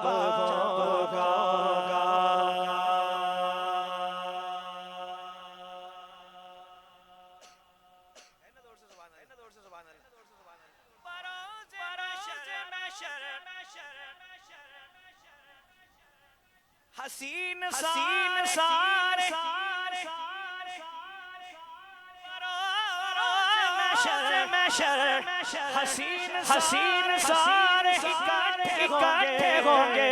ہوگا حسین سارے حسین سارے اکٹھے ہوں گے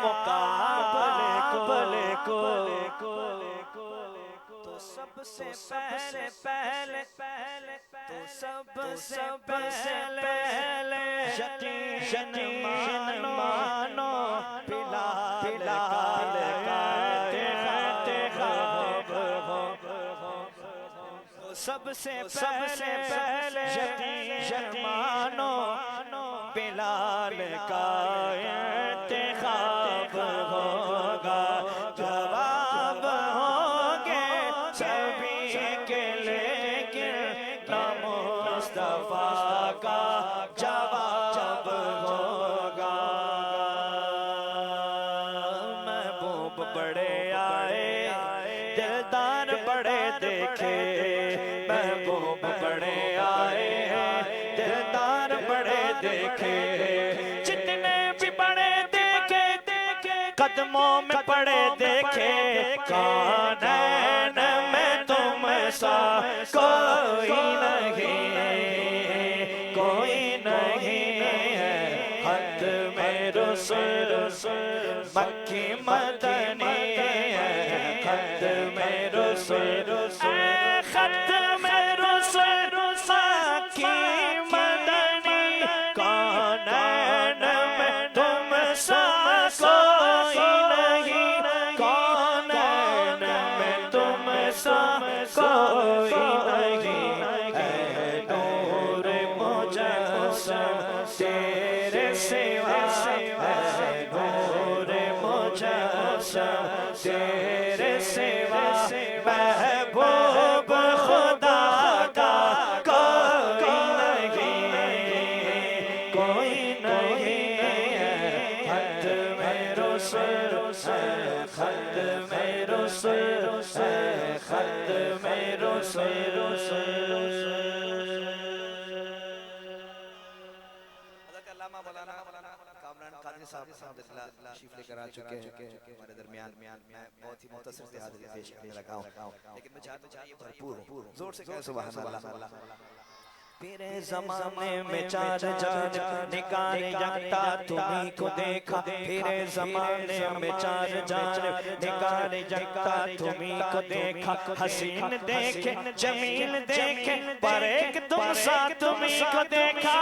مقابلے کو تو سب سے پہلے تو سب سے پہلے یقین مانو بلال سب سے پہلے یقین مانو بلال کا انتخاب ہوگا جواب ہوں گے سبھی کے لیکن نہ مصطفیٰ کا جواب ہوگا محبوب بڑے آئے دلدار بڑے دیکھے محبوب بڑے آئے دلدار بڑے دیکھے جتنے بھی بڑے دیکھے قدموں میں پڑے دیکھے کونین میں تم سا کوئی نہیں ہے خط میں رسول مکی مدنی ہے خط میں رسول خط میں رسول مکی مدنی کونین میں تم سا کوئی نہیں کونین میں تم سا کوئی نہیں اے نور مجسم تیرے سوا اے نور مجسم تیرے سوا محبوب خدا کا کوئی نہیں ہے خط میں رسول خط میں رسول خط میں رسول کامران قادری صاحب تشریف لے کر آ چکے ہیں ہمارے درمیان میں بہت ہی مختصر سے حاضری پیش کرنے لگا ہوں لیکن میں چاہتا ہوں یہ بھرپور ہوں زور سے کہیں سبحان اللہ میرے زمانے میں چار جان نگار یکتا تمہیں کو دیکھا میرے زمانے میں چار جان نگار یکتا تمہیں کو دیکھا حسین دیکھے جمیل دیکھے پر ایک تم سا تمہیں کو دیکھا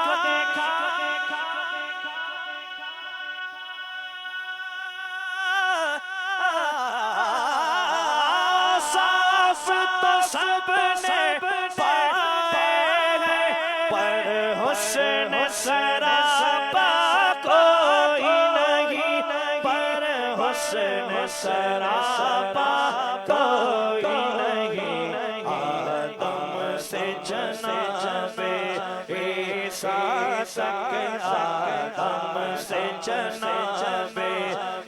صاف تو سب نے پائے پر حسن سراپا کوئی نہیں پر حسن سراپا کوئی نہیں آدم سے جناب عیسیٰ تک آدم سے جناب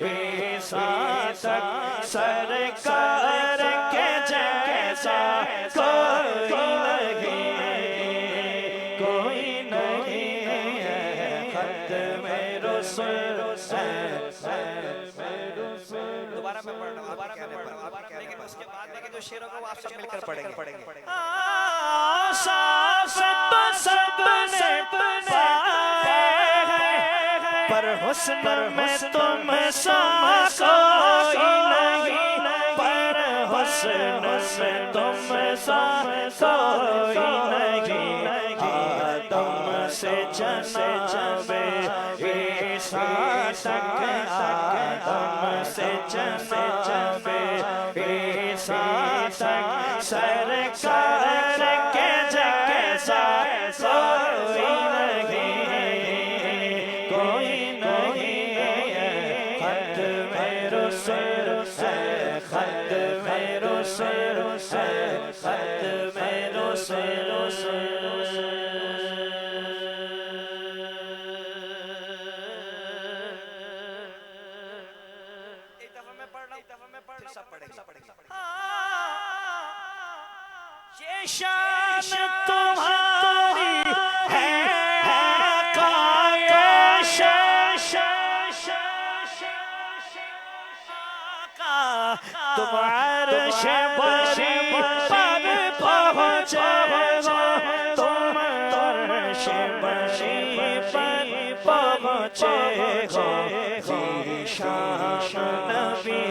عیسیٰ تک سرکار کے جیسا کوئی نہیں ہے خط میں رسول دوبارہ میں پڑھ رہا ہوں آپ کہنے پر لیکن اس کے بعد میں جو شعروں کو آپ سب مل کر پڑھیں گے صاف تو سب نے پائے پر حسن میں تم سا کوئی نہیں پر حسن میں تم سا کوئی نہیں آدم سے جناب عیسیٰ تک آدم سے جناب عیسیٰ تک سرکار کے جیسا کوئی نہیں ہے خط میں رسول خط میں رسول خط میں رسول پھر سب پڑھیں گے یہ شان تمہاری ہے آقا، یہ شان آقا، تم عرش بری پر پہنچے ہو، تم عرش بری پر پہنچے ہو، یہ شان نبی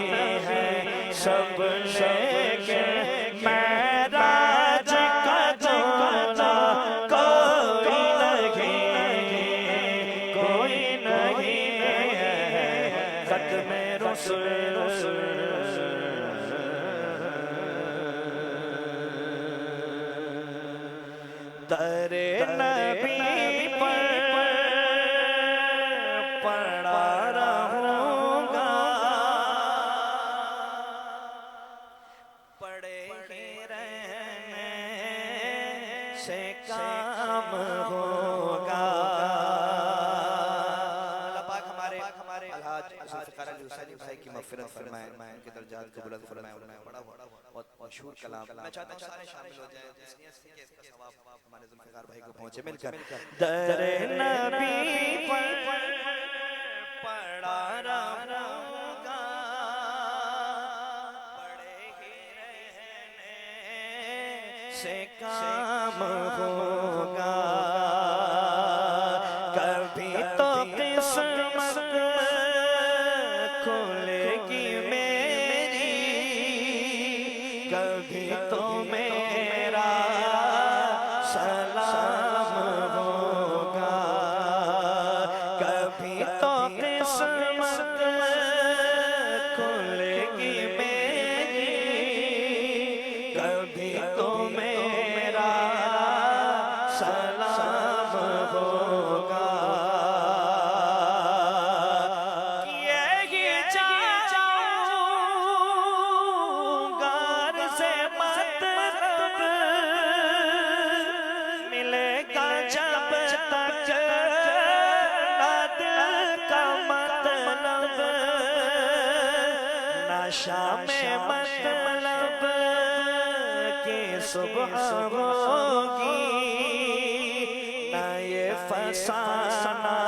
ہے سب لیکن معراج کا جوڑا کوئی نہیں ہے، ختم رسل در نبی پر پڑا رہوں گا، پڑے ہی رہنے سے کام ہوگا۔ اللہ پاک ہمارے الحاج ذوالفقار علی حسینی بھائی کی مغفرت فرمائے، ان کے درجات کو بلند فرمائے، انہوں نے پڑھا بہت مشہور کلام، میں چاہتا ہوں سارے شامل ہو جائیں اس نیت سے کہ اس کا ثواب ہمارے ذوالفقار بھائی کو پہنچے مل کر۔ در نبی پر پڑا رہوں گا، پڑے ہی رہنے سے کام ہوگا، کبھی تو قسمت کھلے گی میری، کبھی تو میرا سلام ہوگا، کبھی تو قسمت کھلے گی میری، کبھی تو میرا سلام ہوگا، یہی جاؤں گار سے مطلب ملے گا جب تک دل کا مطلب، نہ شام مطلب کی صبح ہوگی، نہ یہ فسانہ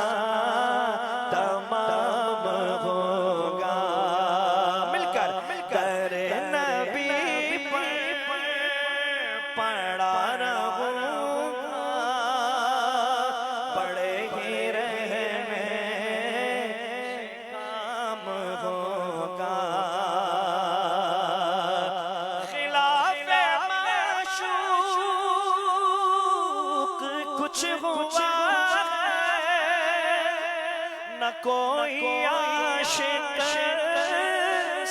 تمام ہوگا، مل کر در نبی پر پڑا رہوں گا، پڑے ہی رہنے کام ہوگا، خلاف معشوق کچھ ہوا ہے، نہ کوئی عاشق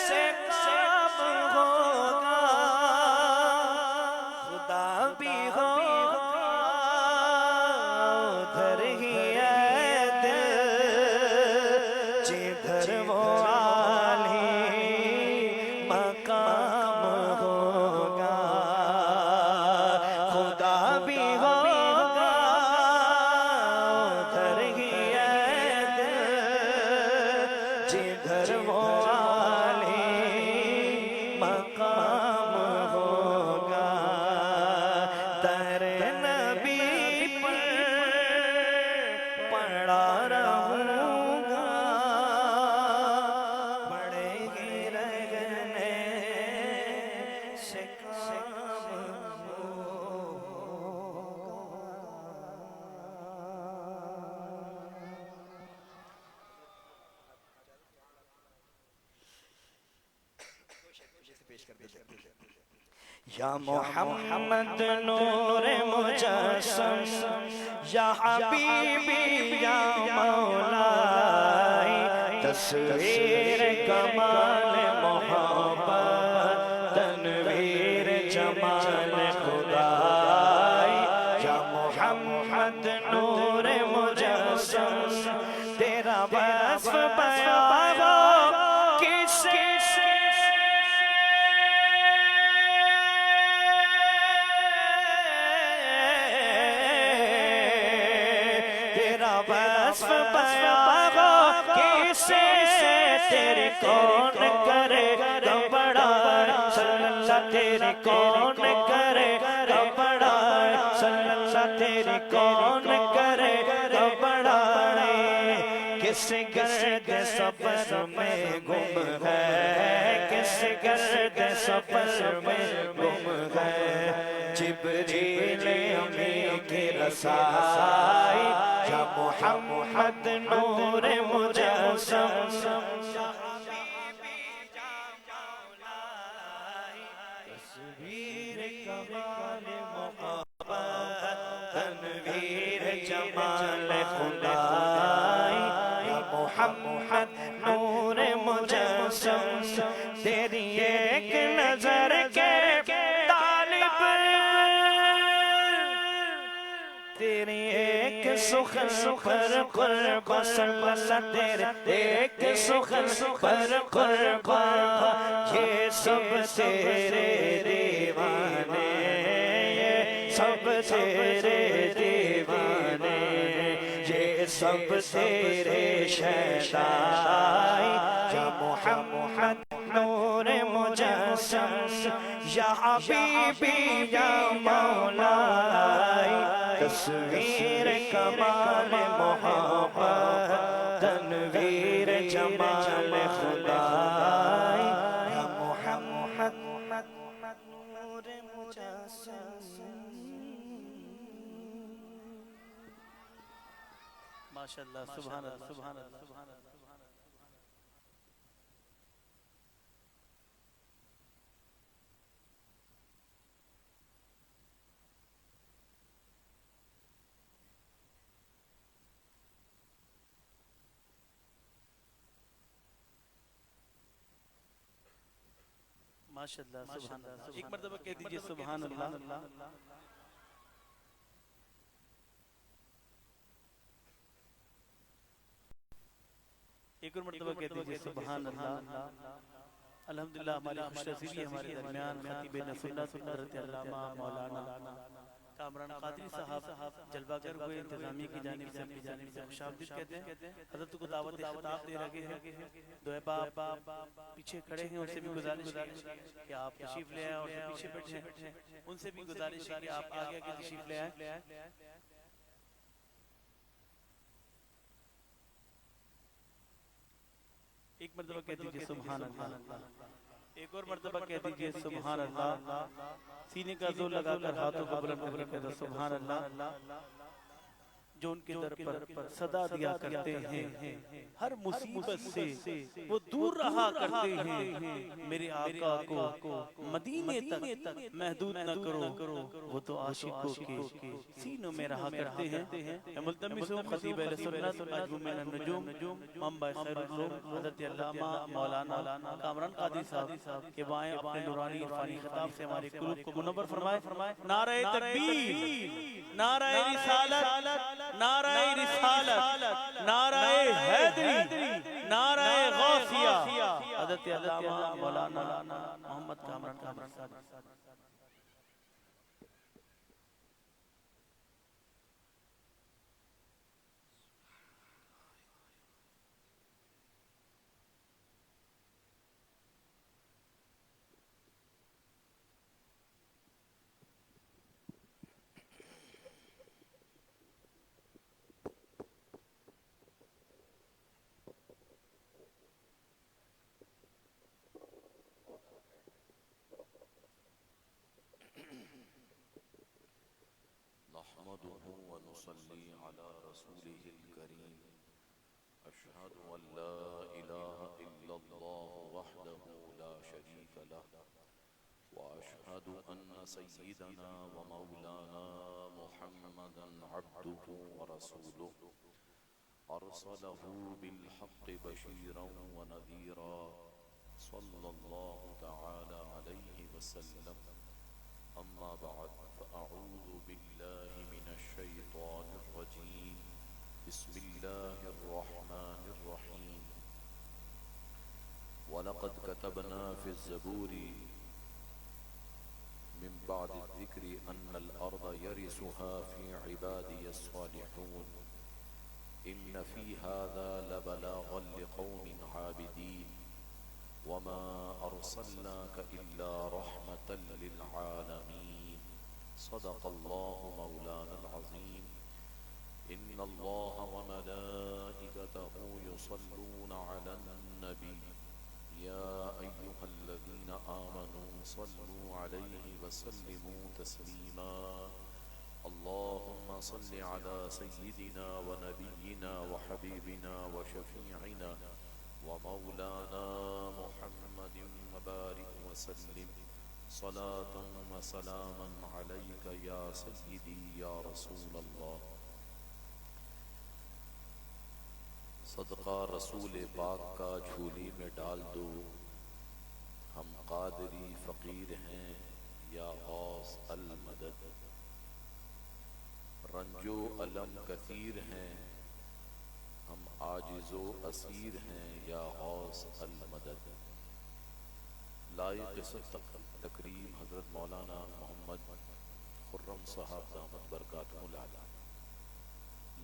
سے کام ہوگا، خدا بھی ہوگا ادھر ہی ہے دل، جدھر وہ عالی مقام ہوگا، خدا بھی ہوگا ادھر ہی ہے دل، جدھر وہ عالی مقام ہوگا، در نبی پر پڑا رہوں گا، پڑے ہی رہنے سے کام ہوگا۔ یا محمد نور مجسم، یا حبیبی یا مولائی، تصویر کمال محبت، تنویر جمال خدائی، یا محمد نور مجسم، تیرا وصف بیان ہو کسے وصف بیان کسے تیرے کون کرے گا، تیری کون کرے گا بڑائی صلی اللہ تیری کون کرے گا بڑائی کس گرد سفر میں گم ہے کس گرد سفر میں گم ہے جبریل امی کی رسائی یا محمد نور مجسم تصویر کمال محبت تنویر جمال خدائی یا محمد نور مجسم تیری ایک نظر کے طالب تیری ایک سخن پر قربا صلی اللہ تیرے ایک سخن پر قربا یہ سب تیرے دیوانے یہ سب تیرے دیوانے یہ سب تیرے شہدائی یا محمد نور مجسم یا حبیبی یا مولائی تصویر کمال محبت تنویر جمال خدائی یا محمد نور مجسم ماشاءاللہ سبحان اللہ سبحان اللہ سبحان اللہ ماشاءاللہ سبحان اللہ ایک مرتبہ کہہ دیجئے سبحان اللہ ایک اور مرتبہ کہہ دیجئے سبحان اللہ الحمدللہ ہماری خوش نصیبی ہمارے درمیان خطیب نصرت حضرت علامہ مولانا کامران قادری صاحب جلوہ گر ہوئے انتظامیہ کی جانب سے اپنی جانب سے خوش آمدید کہتے ہیں حضرت کو دعوت خطاب دے رہے ہیں دو احباب پیچھے کھڑے ہیں ان سے بھی گزارش ہے کہ آپ تشریف لے آئیں اور پیچھے بیٹھے ہیں ان سے بھی گزارش ہے کہ آپ آگے آگے تشریف لے آئیں ایک مرتبہ کہہ دیجئے سبحان اللہ ایک اور مرتبہ کہہ دیجئے سبحان اللہ سینے کا زور لگا کر ہاتھوں کو بلند کر کے کہہ دو سبحان اللہ جو ان کے در پر صدا دیا کرتے ہیں ہر مصیبت سے وہ دور رہا کرتے ہیں میرے آقا کو مدینے تک محدود نہ کرو وہ تو عاشقوں کے سینوں میں رہا کرتے ہیں ملتمس ہوں خطیب اہل سنت نجم من النجوم منبع خیر العلوم حضرت علامہ مولانا کامران قادری صاحب کہ وہ آئیں اپنے نورانی عرفانی خطاب سے ہمارے قلوب کو منور فرمائے نعرہ تکبیر نعرہ رسالت نعرہ رسالت نعرہ حیدری نعرہ غوثیہ حضرت علامہ مولانا محمد کامران صاحب نحمده ونصلي على رسوله الكريم أشهد أن لا إله إلا الله وحده لا شريك له وأشهد أن سيدنا ومولانا محمدا عبده ورسوله أرسله بالحق بشيرا ونذيرا صلى الله تعالى عليه وسلم أما بعد فأعوذ بالله من الشيطان الرجيم بسم الله الرحمن الرحيم ولقد كتبنا في الزبور من بعد الذكر أن الأرض يرثها في عبادي الصالحون إن في هذا لبلاغا لقوم عابدين وما أرسلناك إلا رحمة للعالمين صدق الله مولانا العظيم إن الله وملائكته يصلون على النبي يا أيها الذين آمنوا صلوا عليه وسلموا تسليما اللهم صل على سيدنا ونبينا وحبيبنا وشفيعنا ومولانا محمد وبارك وسلم صلاة وسلاما عليك يا سيدي يا رسول الله صدقہ رسول پاک کا جھولی میں ڈال دو ہم قادری فقیر ہیں یا غوث المدد رنج و الم کثیر ہیں ہم عاجز و اسیر ہیں یا غوث المدد لائق تکریم حضرت مولانا محمد خرم صاحب دامت برکاتہ العالی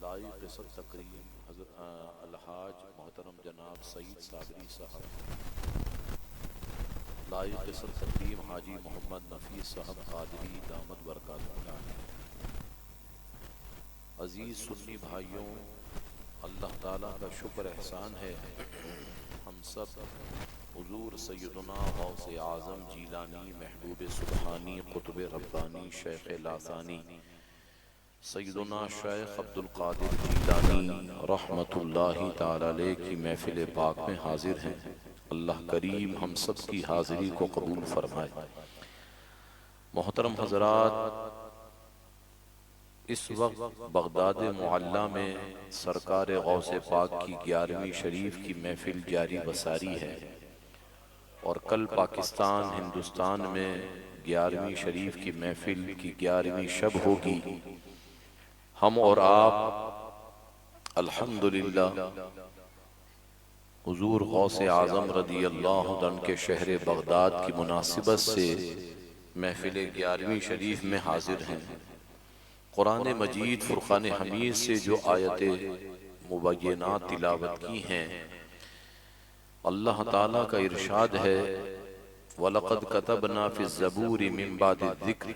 لائق تکریم حضرت الحاج محترم جناب سعید صابری صاحب لائق تکریم حاجی محمد نفیس صاحب قادری دامت برکاتہ العالی عزیز سنی بھائیوں اللہ تعالیٰ کا شکر احسان ہے ہم سب حضور سیدنا غوث اعظم جیلانی محبوب سبحانی قطب ربانی شیخ لاسانی سیدنا شیخ عبد القادر جیلانی رحمت اللہ تعالی علیہ کی محفل پاک میں حاضر ہیں اللہ کریم ہم سب کی حاضری کو قبول فرمائے محترم حضرات اس وقت بغداد معلیٰ میں سرکار غوث پاک کی 11ویں شریف کی محفل جاری بساری ہے اور کل پاکستان ہندوستان میں 11ویں شریف کی محفل کی 11ویں شب ہوگی ہم اور آپ الحمدللہ حضور غوث اعظم رضی اللہ عنہ کے شہر بغداد کی مناسبت سے محفل 11ویں شریف میں حاضر ہیں قرآن مجید فرقان حمید سے جو آیت مبینات تلاوت کی ہیں اللہ تعالیٰ کا ارشاد ہے وَلَقَدْ كَتَبْنَا فِي الزَّبُورِ مِن بَعْدِ الذِّكْرِ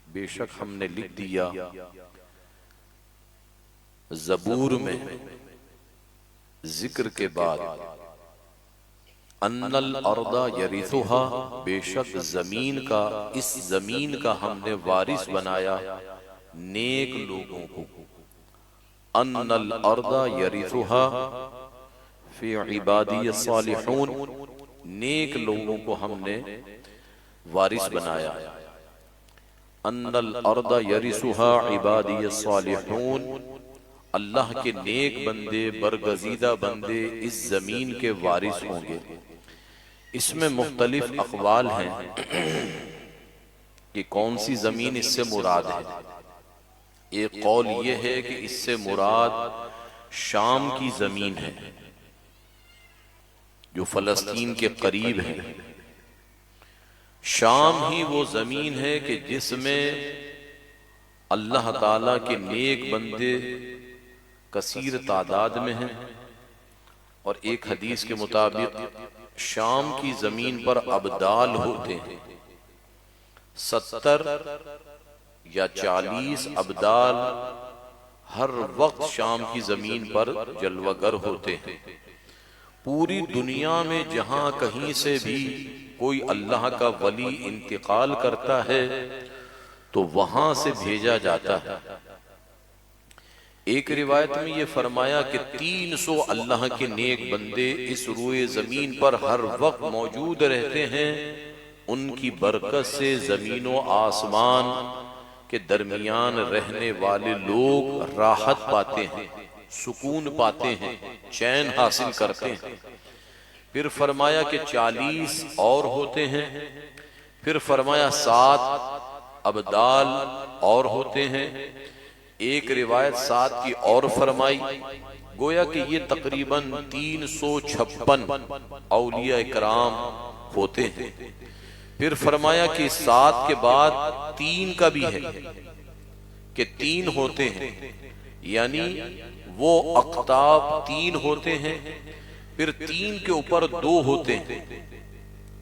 بے شک ہم نے لکھ دیا زبور میں ذکر کے بعد ان الارض یرثها بے شک زمین کا اس زمین کا ہم نے وارث بنایا نیک لوگوں کو ان الارض یرثها فی عبادی الصالحون نیک لوگوں کو ہم نے وارث بنایا ان الارض یرثها عبادی الصالحون اللہ کے نیک بندے برگزیدہ بندے اس زمین کے وارث ہوں گے اس میں مختلف اقوال ہیں کہ کون سی زمین اس سے مراد ہے ایک قول یہ ہے کہ اس سے مراد شام کی زمین ہے جو فلسطین کے قریب ہے شام ہی وہ زمین ہے کہ جس میں اللہ تعالیٰ کے نیک بندے کثیر تعداد میں ہیں اور ایک حدیث کے مطابق شام کی زمین پر ابدال ہوتے ہیں 70 یا 40 ابدال ہر وقت شام کی زمین پر جلوہ گر ہوتے ہیں پوری دنیا میں جہاں کہیں سے بھی کوئی اللہ کا ولی انتقال کرتا ہے تو وہاں سے بھیجا جاتا ہے ایک روایت میں یہ فرمایا کہ 300 اللہ کے نیک بندے اس روئے زمین پر ہر وقت موجود رہتے ہیں ان کی برکت سے زمین و آسمان کے درمیان رہنے والے لوگ راحت پاتے ہیں سکون پاتے ہیں چین حاصل کرتے ہیں پھر فرمایا کہ 40 اور ہوتے ہیں پھر فرمایا 7 ابدال اور ہوتے ہیں ایک روایت 7 کی اور فرمائی گویا کہ یہ تقریباً 356 اولیاء کرام ہوتے ہیں پھر فرمایا کہ 7 کے بعد 3 کا بھی ہے کہ 3 ہوتے ہیں یعنی وہ اقطاب 3 ہوتے ہیں پھر 3 کے اوپر 2 ہوتے ہیں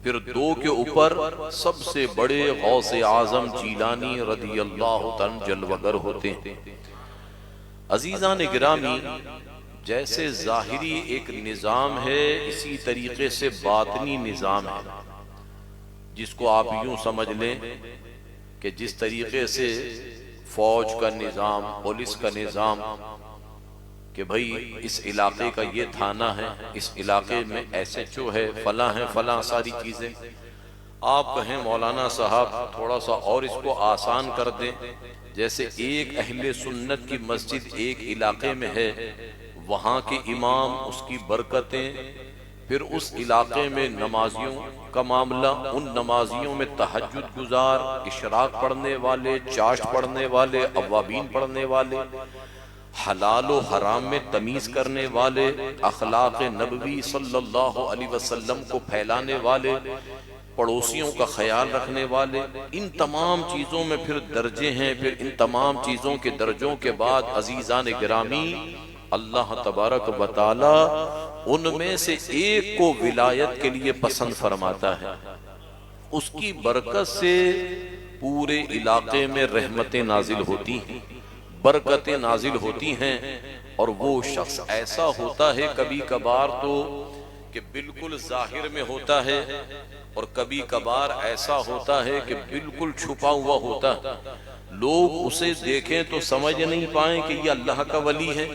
پھر دو کے اوپر سب سے بڑے غوث اعظم جیلانی رضی اللہ تعالی جلوگر ہوتے ہیں۔ عزیزان گرامی، جیسے ظاہری ایک نظام ہے اسی طریقے سے باطنی نظام ہے، جس کو آپ یوں سمجھ لیں کہ جس طریقے سے فوج کا نظام، پولیس کا نظام، کہ بھئی اس علاقے کا یہ تھانہ ہے، اس علاقے میں ایس ایچ او ہے، فلاں ہے، فلاں ساری چیزیں، آپ کہیں مولانا صاحب تھوڑا سا اور اس کو آسان کر دیں، جیسے ایک اہل سنت کی مسجد ایک علاقے میں ہے، وہاں کے امام، اس کی برکتیں، پھر اس علاقے میں نمازیوں کا معاملہ، ان نمازیوں میں تہجد گزار، اشراق پڑھنے والے، چاشت پڑھنے والے، اوابین پڑھنے والے، حلال و حرام میں تمیز کرنے والے، اخلاق نبوی صلی اللہ علیہ وسلم کو پھیلانے والے، پڑوسیوں کا خیال رکھنے والے، ان تمام چیزوں میں پھر درجے ہیں۔ پھر ان تمام چیزوں کے درجوں کے بعد عزیزان گرامی، اللہ تبارک و تعالی ان میں سے ایک کو ولایت کے لیے پسند فرماتا ہے، اس کی برکت سے پورے علاقے میں رحمتیں نازل ہوتی ہیں، برکتیں نازل ہوتی ہیں، اور وہ شخص ایسا ہوتا ہے کبھی کبھار تو کہ بالکل ظاہر میں ہوتا ہے، اور کبھی کبھار ایسا ہوتا ہے کہ بالکل چھپا ہوا ہوتا ہے، لوگ اسے دیکھیں تو سمجھ نہیں پائیں کہ یہ اللہ کا ولی ہے،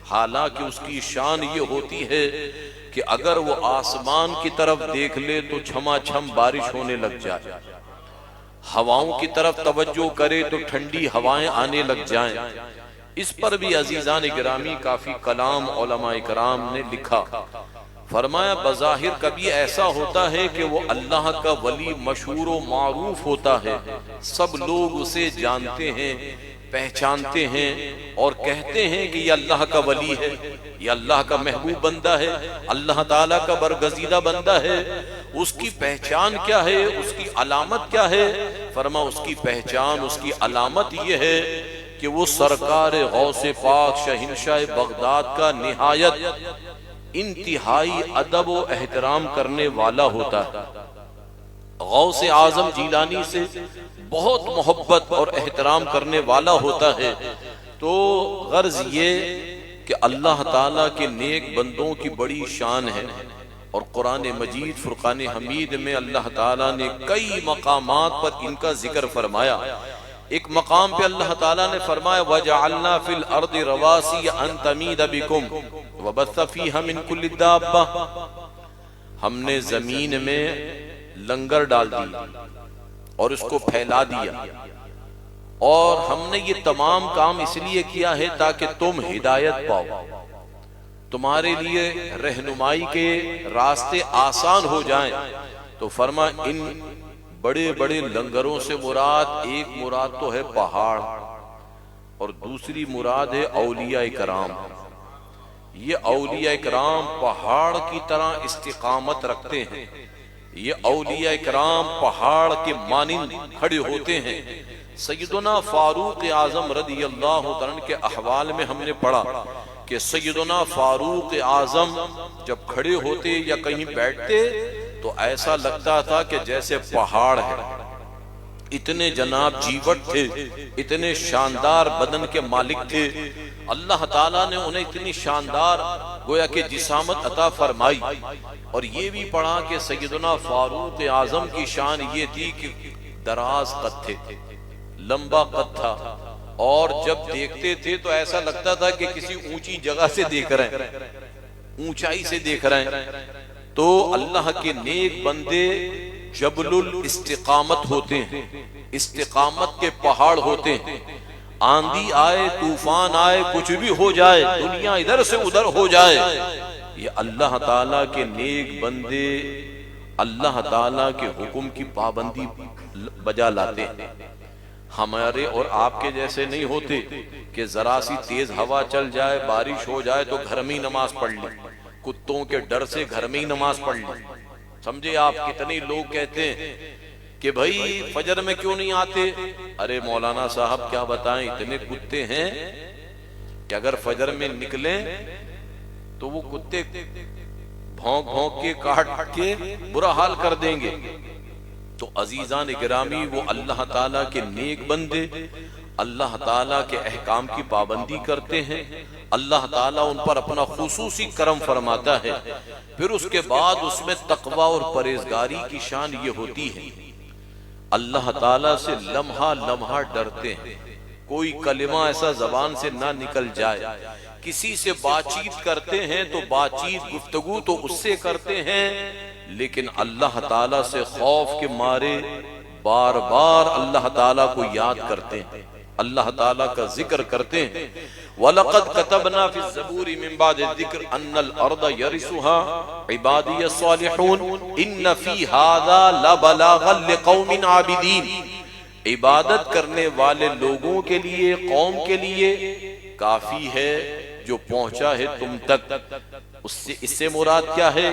حالانکہ اس کی شان یہ ہوتی ہے کہ اگر وہ آسمان کی طرف دیکھ لے تو چھما چھم بارش ہونے لگ جائے، ہواؤں کی طرف توجہ کرے تو ٹھنڈی ہوائیں آنے لگ جائیں۔ اس پر بھی عزیزان گرامی کافی کلام علماء کرام نے لکھا، فرمایا بظاہر کبھی ایسا ہوتا ہے کہ وہ اللہ کا ولی مشہور و معروف ہوتا ہے، سب لوگ اسے جانتے ہیں، پہچانتے ہیں، اور کہتے ہیں کہ یہ اللہ کا ولی ہے، یہ اللہ کا محبوب بندہ ہے، اللہ تعالیٰ کا برگزیدہ بندہ ہے۔ اس کی پہچان کیا ہے، اس کی علامت کیا ہے؟ فرما اس کی پہچان، اس کی علامت یہ ہے کہ وہ سرکار غوث پاک شہنشاہ بغداد کا نہایت انتہائی ادب و احترام کرنے والا ہوتا ہے۔ غوث اعظم جیلانی سے بہت محبت اور احترام کرنے والا ہوتا ہے۔ تو غرض یہ کہ اللہ تعالیٰ کے نیک بندوں کی بڑی شان ہے، اور قرآن مجید فرقان حمید میں اللہ تعالیٰ نے کئی مقامات پر ان کا ذکر فرمایا۔ ایک مقام پہ اللہ تعالیٰ نے فرمایا وَجَعَلْنَا فِي الْأَرْضِ رَوَاسِيَ أَن تَمِيدَ بِكُمْ وَبَثَّ فِيهَا مِن كُلِّ دَابَّةٍ، ہم نے زمین میں لنگر ڈال دی اور اس کو پھیلا دیا، اور ہم نے یہ تمام کام اس لیے کیا ہے تاکہ تم ہدایت پاؤ، تمہارے لیے رہنمائی کے راستے آسان ہو جائیں۔ تو فرما ان بڑے بڑے لنگروں سے مراد، ایک مراد تو ہے پہاڑ، اور دوسری مراد ہے اولیاء کرام۔ یہ اولیاء کرام پہاڑ کی طرح استقامت رکھتے ہیں، یہ اولیاء کرام پہاڑ کے مانند کھڑے ہوتے ہیں۔ سیدنا فاروق اعظم رضی اللہ عنہ کے احوال میں ہم نے پڑھا کہ سیدنا فاروق اعظم جب کھڑے ہوتے یا کہیں بیٹھتے تو ایسا لگتا تھا کہ جیسے پہاڑ ہے، اتنے جناب جیوٹ تھے، اتنے شاندار بدن کے مالک تھے، اللہ تعالیٰ نے انہیں اتنی شاندار گویا کہ جسامت عطا فرمائی۔ اور یہ بھی پڑھا کہ سیدنا فاروق اعظم کی شان یہ تھی کہ دراز قد تھے، لمبا قد تھا، اور جب دیکھتے تھے تو ایسا لگتا تھا کہ کسی اونچی جگہ سے دیکھ رہے ہیں، اونچائی سے دیکھ رہے ہیں۔ تو اللہ کے نیک بندے جبل الاستقامت ہوتے ہیں، استقامت کے پہاڑ ہوتے ہیں، آندھی آئے، طوفان آئے، کچھ بھی ہو جائے، دنیا ادھر سے ادھر ہو جائے، یہ اللہ تعالیٰ کے نیک بندے اللہ تعالیٰ کے حکم کی پابندی بجا لاتے ہیں۔ ہمارے اور آپ کے جیسے نہیں ہوتے کہ ذرا سی تیز ہوا چل جائے، بارش ہو جائے تو گھر میں ہی نماز پڑھ لیں، کتوں کے ڈر سے گھر میں ہی نماز پڑھ لیں۔ سمجھے آپ؟ کتنے لوگ کہتے ہیں کہ بھائی فجر میں کیوں نہیں آتے؟ ارے مولانا صاحب کیا بتائیں، اتنے کتے ہیں کہ اگر فجر میں نکلیں تو وہ کتے بھونک بھونک کے کاٹ کے برا حال کر دیں گے۔ تو عزیزان گرامی وہ اللہ تعالیٰ کے نیک بندے اللہ تعالیٰ کے احکام کی پابندی کرتے ہیں، اللہ تعالیٰ ان پر اپنا خصوصی کرم فرماتا ہے، پھر اس کے بعد اس میں تقوی اور پرہیزگاری کی شان یہ ہوتی ہے اللہ تعالیٰ سے لمحہ لمحہ ڈرتے ہیں، کوئی کلمہ ایسا زبان سے نہ نکل جائے، کسی سے بات چیت کرتے ہیں تو بات چیت گفتگو تو اس سے کرتے ہیں، لیکن اللہ تعالیٰ سے خوف کے مارے بار بار اللہ تعالیٰ کو یاد کرتے ہیں، اللہ تعالیٰ کا ذکر کرتے ہیں۔ وَلَقَدْ كَتَبْنَا فِي الزَّبُورِ مِن بَعْدِ الذِّكْرِ أَنَّ الْأَرْضَ يَرِثُهَا عِبَادِيَ الصَّالِحُونَ إِنَّ فِي هَذَا لَبَلَاغًا لِقَوْمٍ عَابِدِينَ۔ عبادت کرنے والے لوگوں کے لیے، قوم کے لیے کافی ہے جو پہنچا ہے تم تک۔ اس سے مراد کیا ہے؟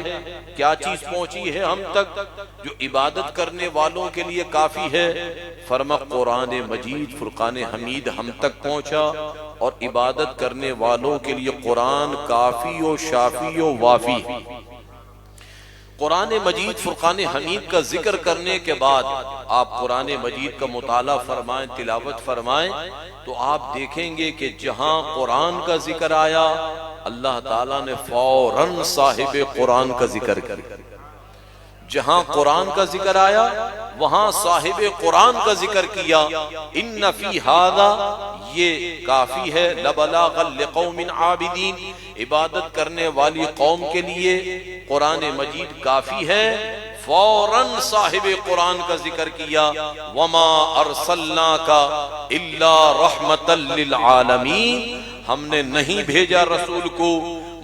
کیا چیز پہنچی ہے ہم تک جو عبادت کرنے والوں کے لیے کافی ہے؟ فرما قرآن مجید فرقان حمید ہم تک پہنچا، اور عبادت کرنے والوں کے لیے قرآن کافی و شافی و وافی۔ قرآن مجید فرقان حمید کا ذکر کرنے کے بعد آپ قرآن مجید کا مطالعہ فرمائیں، تلاوت فرمائیں، تو آپ دیکھیں گے کہ جہاں قرآن کا ذکر آیا اللہ تعالیٰ نے فوراً صاحب قرآن کا ذکر کیا، جہاں قرآن کا ذکر آیا وہاں صاحب قرآن کا ذکر کیا۔ ان فی ھذا یہ کافی ہے، لبلاغا لقوم عابدین، عبادت کرنے والی قوم کے لیے قرآن مجید کافی ہے، فوراً صاحب قرآن کا ذکر کیا۔ وما ارسلناک الا رحمتا للعالمین، ہم نے نہیں بھیجا رسول کو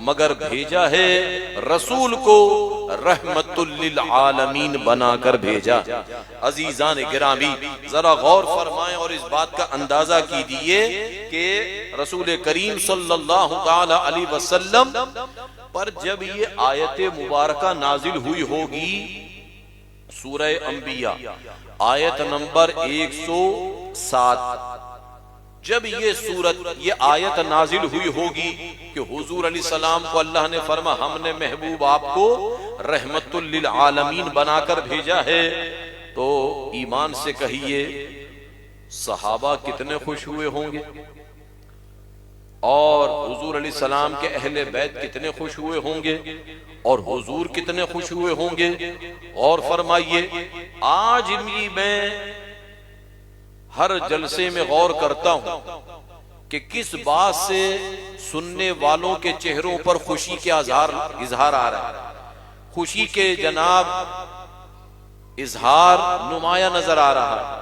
مگر بھیجا ہے رسول کو رحمت للعالمین بنا کر بھیجا۔ عزیزان گرامی ذرا غور فرمائیں اور اس بات کا اندازہ کیجئے کہ رسول کریم صلی اللہ تعالی علیہ وسلم پر جب یہ آیت مبارکہ نازل ہوئی ہوگی، سورہ انبیاء آیت نمبر 107، جب یہ آیت نازل ہوئی ہوگی کہ حضور علیہ السلام کو اللہ نے فرما ہم نے محبوب آپ کو رحمت للعالمین بنا کر بھیجا ہے، تو ایمان سے کہیے صحابہ کتنے خوش ہوئے ہوں گے، اور حضور علیہ السلام کے اہل بیت کتنے خوش ہوئے ہوں گے، اور حضور کتنے خوش ہوئے ہوں گے۔ اور فرمائیے آج بھی میں ہر جلسے میں غور کرتا ہوں کہ کس بات سے سننے والوں کے چہروں پر خوشی کے اظہار آ رہا ہے، خوشی کے جناب اظہار نمایاں نظر آ رہا ہے۔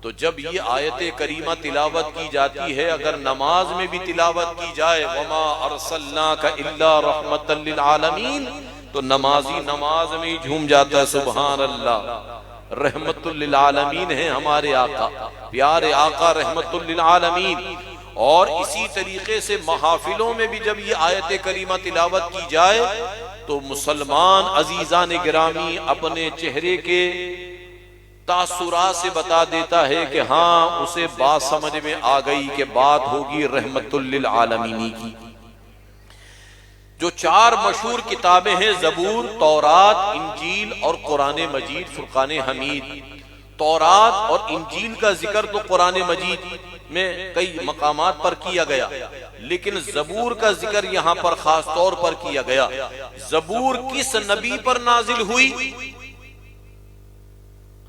تو جب یہ آیت کریمہ تلاوت کی جاتی ہے، اگر نماز میں بھی تلاوت کی جائے وما ارسلناک الا رحمتا للعالمین، تو نمازی نماز میں ہی جھوم جاتا ہے، سبحان اللہ، رحمت للعالمین ہیں ہمارے آقا، پیارے آقا رحمت للعالمین۔ اور اسی طریقے سے محافلوں میں بھی جب یہ آیت کریمہ تلاوت کی جائے تو مسلمان عزیزان گرامی اپنے چہرے کے تاثرات سے بتا دیتا ہے کہ ہاں اسے بات سمجھ میں آ گئی کہ بات ہوگی رحمت للعالمین کی۔ جو چار مشہور کتابیں ہیں زبور، تورات، انجیل اور قرآن مجید فرقان حمید۔ تورات اور انجیل کا ذکر تو قرآن مجید میں کئی مقامات پر کیا گیا، لیکن زبور کا ذکر یہاں پر خاص طور پر کیا گیا۔ زبور کس نبی پر نازل ہوئی؟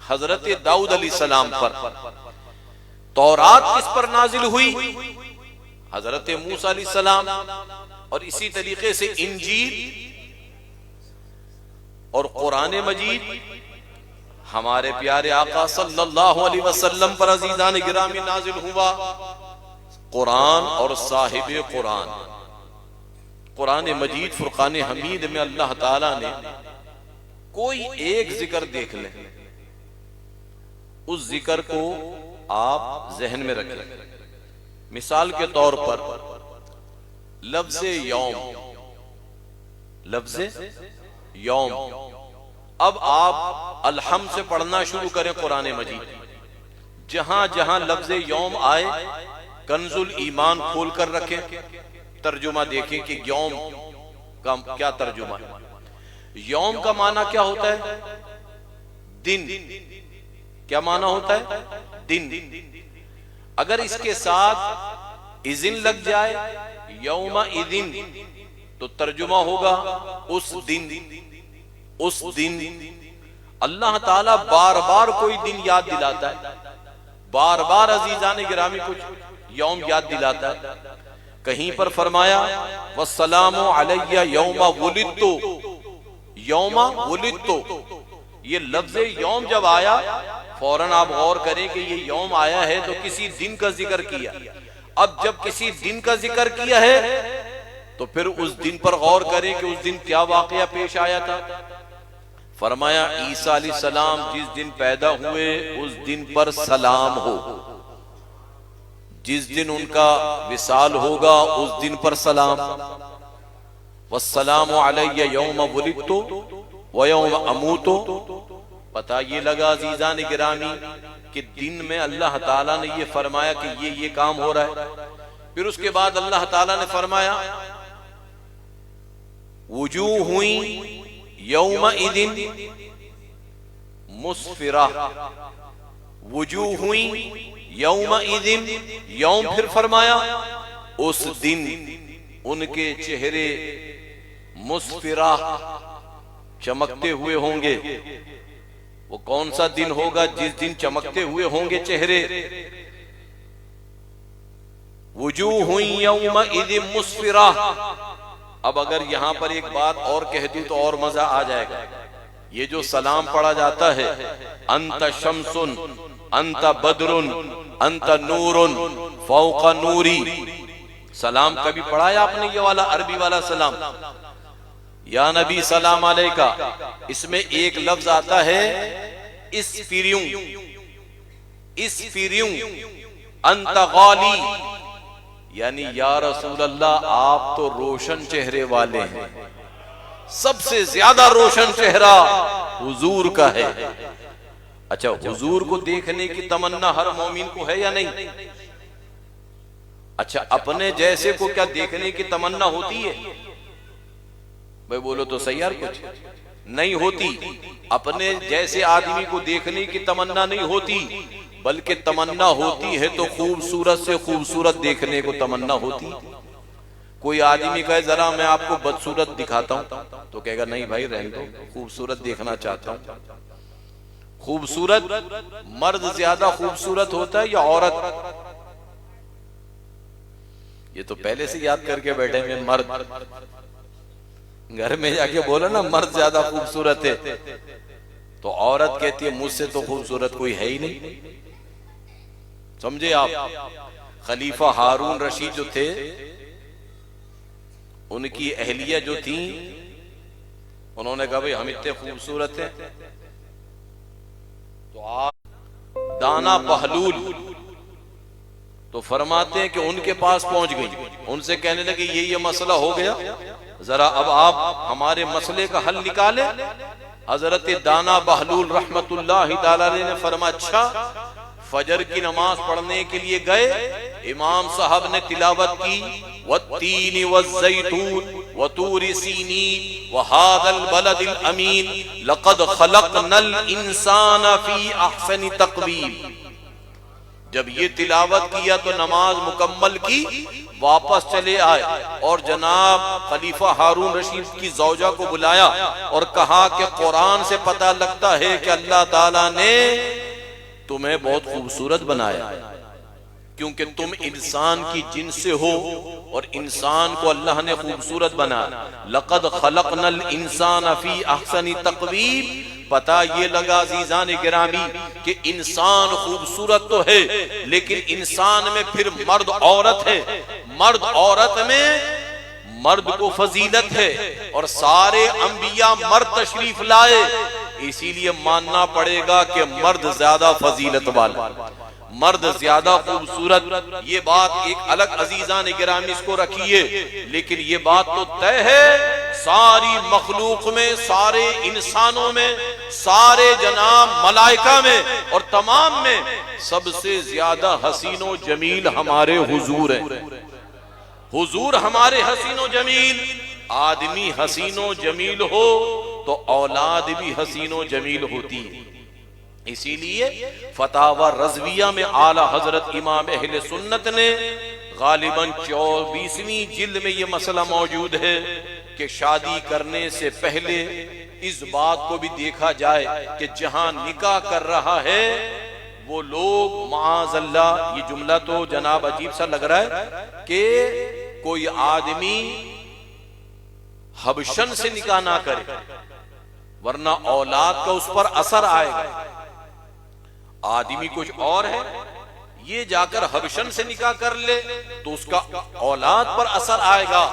حضرت داؤد علیہ السلام پر۔ تورات کس پر نازل ہوئی؟ حضرت موسیٰ علیہ السلام۔ اور اسی طریقے سے انجیل اور قرآن مجید ہمارے پیارے آقا صلی اللہ علیہ وسلم پر عزیزان گرامی نازل ہوا۔ قرآن اور صاحب قرآن، قرآن مجید فرقان حمید میں اللہ تعالیٰ نے کوئی ایک ذکر دیکھ لیں، اس ذکر کو آپ ذہن میں رکھیں۔ مثال کے طور پر لفظ یوم، لفظ یوم، اب آپ الحمد سے پڑھنا شروع کریں قرآن مجید، جہاں جہاں لفظ یوم آئے کنز الایمان کھول کر رکھیں، ترجمہ دیکھیں کہ یوم کا کیا ترجمہ ہے۔ یوم کا معنی کیا ہوتا ہے؟ دن. کیا معنی ہوتا ہے؟ دن. اگر اس کے ساتھ اذن لگ جائے یوم اذن تو ترجمہ ہوگا اس دن. اس دن اللہ تعالیٰ بار بار کوئی دن یاد دلاتا ہے، بار بار عزیزان گرامی کچھ یوم یاد دلاتا ہے. کہیں پر فرمایا والسلام علی یوم ولدت. یوم ولدت، یہ لفظ یوم جب آیا فوراً آپ غور کریں کہ یہ یوم آیا ہے تو کسی دن کا ذکر کیا. اب جب کسی دن کا ذکر کیا ہے تو پھر اس دن پر غور کریں کہ اس دن کیا واقعہ پیش آیا تھا. فرمایا عیسیٰ علیہ السلام جس دن پیدا ہوئے اس دن پر سلام ہو. جس دن ان کا وصال ہوگا اس دن پر سلام. والسلام علی یوم ولدت ویوم اموت. پتہ یہ لگا عزیزان گرامی کہ دن میں اللہ تعالیٰ نے یہ فرمایا کہ یہ کام ہو رہا ہے. پھر اس کے بعد اللہ تعالیٰ نے فرمایا وجوہ یومئذ مسفرہ. وجوہ یومئذ، یوم پھر فرمایا اس دن ان کے چہرے مسفرہ چمکتے ہوئے ہوں گے. وہ کون سا دن ہوگا جس دن چمکتے ہوئے ہوں گے چہرے؟ وجوہ یومئذ مسفرہ. اب اگر یہاں پر ایک بات اور کہہ دوں تو اور مزہ آ جائے گا. یہ جو سلام پڑھا جاتا ہے انت شمس انت بدر انت نور فوق نوری، سلام کبھی پڑھا ہے آپ نے یہ والا عربی والا سلام؟ یا نبی سلام علیکہ، اس میں ایک لفظ آتا ہے اسفریوں. اسفریوں انت غالی، یعنی یا رسول اللہ آپ تو روشن چہرے والے ہیں، سب سے زیادہ روشن چہرہ حضور کا ہے. اچھا حضور کو دیکھنے کی تمنا ہر مومن کو ہے یا نہیں؟ اچھا اپنے جیسے کو کیا دیکھنے کی تمنا ہوتی ہے؟ بھائی بولو تو صحیح. یار کچھ نہیں ہوتی. اپنے جیسے آدمی کو دیکھنے کی تمنا نہیں ہوتی، بلکہ تمنا ہوتی ہے تو خوبصورت سے خوبصورت دیکھنے کو تمنا ہوتی. کوئی آدمی کہے ذرا میں آپ کو بدصورت دکھاتا ہوں تو کہے گا نہیں بھائی رہنے دو، خوبصورت دیکھنا چاہتا ہوں. خوبصورت مرد زیادہ خوبصورت ہوتا ہے یا عورت؟ یہ تو پہلے سے یاد کر کے بیٹھے میں مرد. گھر میں جا کے بولا نا مرد زیادہ خوبصورت ہے تو عورت کہتی ہے مجھ سے تو خوبصورت کوئی ہے ہی نہیں. سمجھے آپ؟ خلیفہ ہارون رشید جو تھے ان کی اہلیہ جو تھیں انہوں نے کہا بھئی ہم اتنے خوبصورت ہیں تو آپ دانا بہلول تو فرماتے ہیں کہ ان کے پاس پہنچ گئی، ان سے کہنے لگے یہ مسئلہ ہو گیا، ذرا اب آپ ہمارے مسئلے کا حل نکالیں. حضرت دانا بہلول رحمت اللہ تعالی نے فرمایا اچھا. فجر کی نماز پڑھنے کے لیے گئے، امام صاحب نے تلاوت کی والتین والزیتون وطور سینین وہذا البلد الامین لقد خلقنا الانسان فی احسن تقویم. جب یہ تلاوت کیا تو نماز مکمل کی، واپس چلے آئے اور جناب خلیفہ ہارون رشید کی زوجہ کو بلایا اور کہا کہ قرآن سے پتہ لگتا ہے کہ اللہ تعالیٰ نے تمہیں بہت خوبصورت بنایا کیونکہ تم انسان کی جنس سے ہو اور انسان کو اللہ نے خوبصورت بنایا. لقد خلقنا الانسان فی احسن تقویم. پتہ یہ لگا عزیزان گرامی کہ انسان خوبصورت تو ہے لیکن انسان میں پھر مرد عورت ہے. مرد عورت میں مرد کو فضیلت ہے اور سارے انبیاء مرد تشریف لائے، اسی لیے ماننا پڑے گا کہ مرد زیادہ فضیلت والا، مرد زیادہ خوبصورت. یہ بات ایک الگ عزیزان گرامی اس کو رکھیے، لیکن یہ بات تو طے ہے ساری مخلوق میں، سارے انسانوں میں، سارے جناب ملائکہ میں اور تمام میں سب سے زیادہ حسین و جمیل ہمارے حضور ہیں. حضور ہمارے حسین و جمیل. آدمی حسین و جمیل ہو تو اولاد بھی حسین و جمیل ہوتی ہے. اسی لیے فتاوی رضویہ میں اعلیٰ حضرت امام اہل سنت نے غالباً 24ویں جلد میں یہ مسئلہ موجود ہے کہ شادی کرنے سے پہلے اس بات کو بھی دیکھا جائے کہ جہاں نکاح کر رہا ہے وہ لوگ معاذ اللہ، یہ جملہ تو جناب عجیب سا لگ رہا ہے کہ کوئی آدمی حبشن سے نکاح نہ کرے ورنہ اولاد کا اس پر اثر آئے گا. آدمی کچھ اور ہے، یہ جا کر حبشن سے نکاح کر لے تو اس کا اولاد پر اثر آئے گا.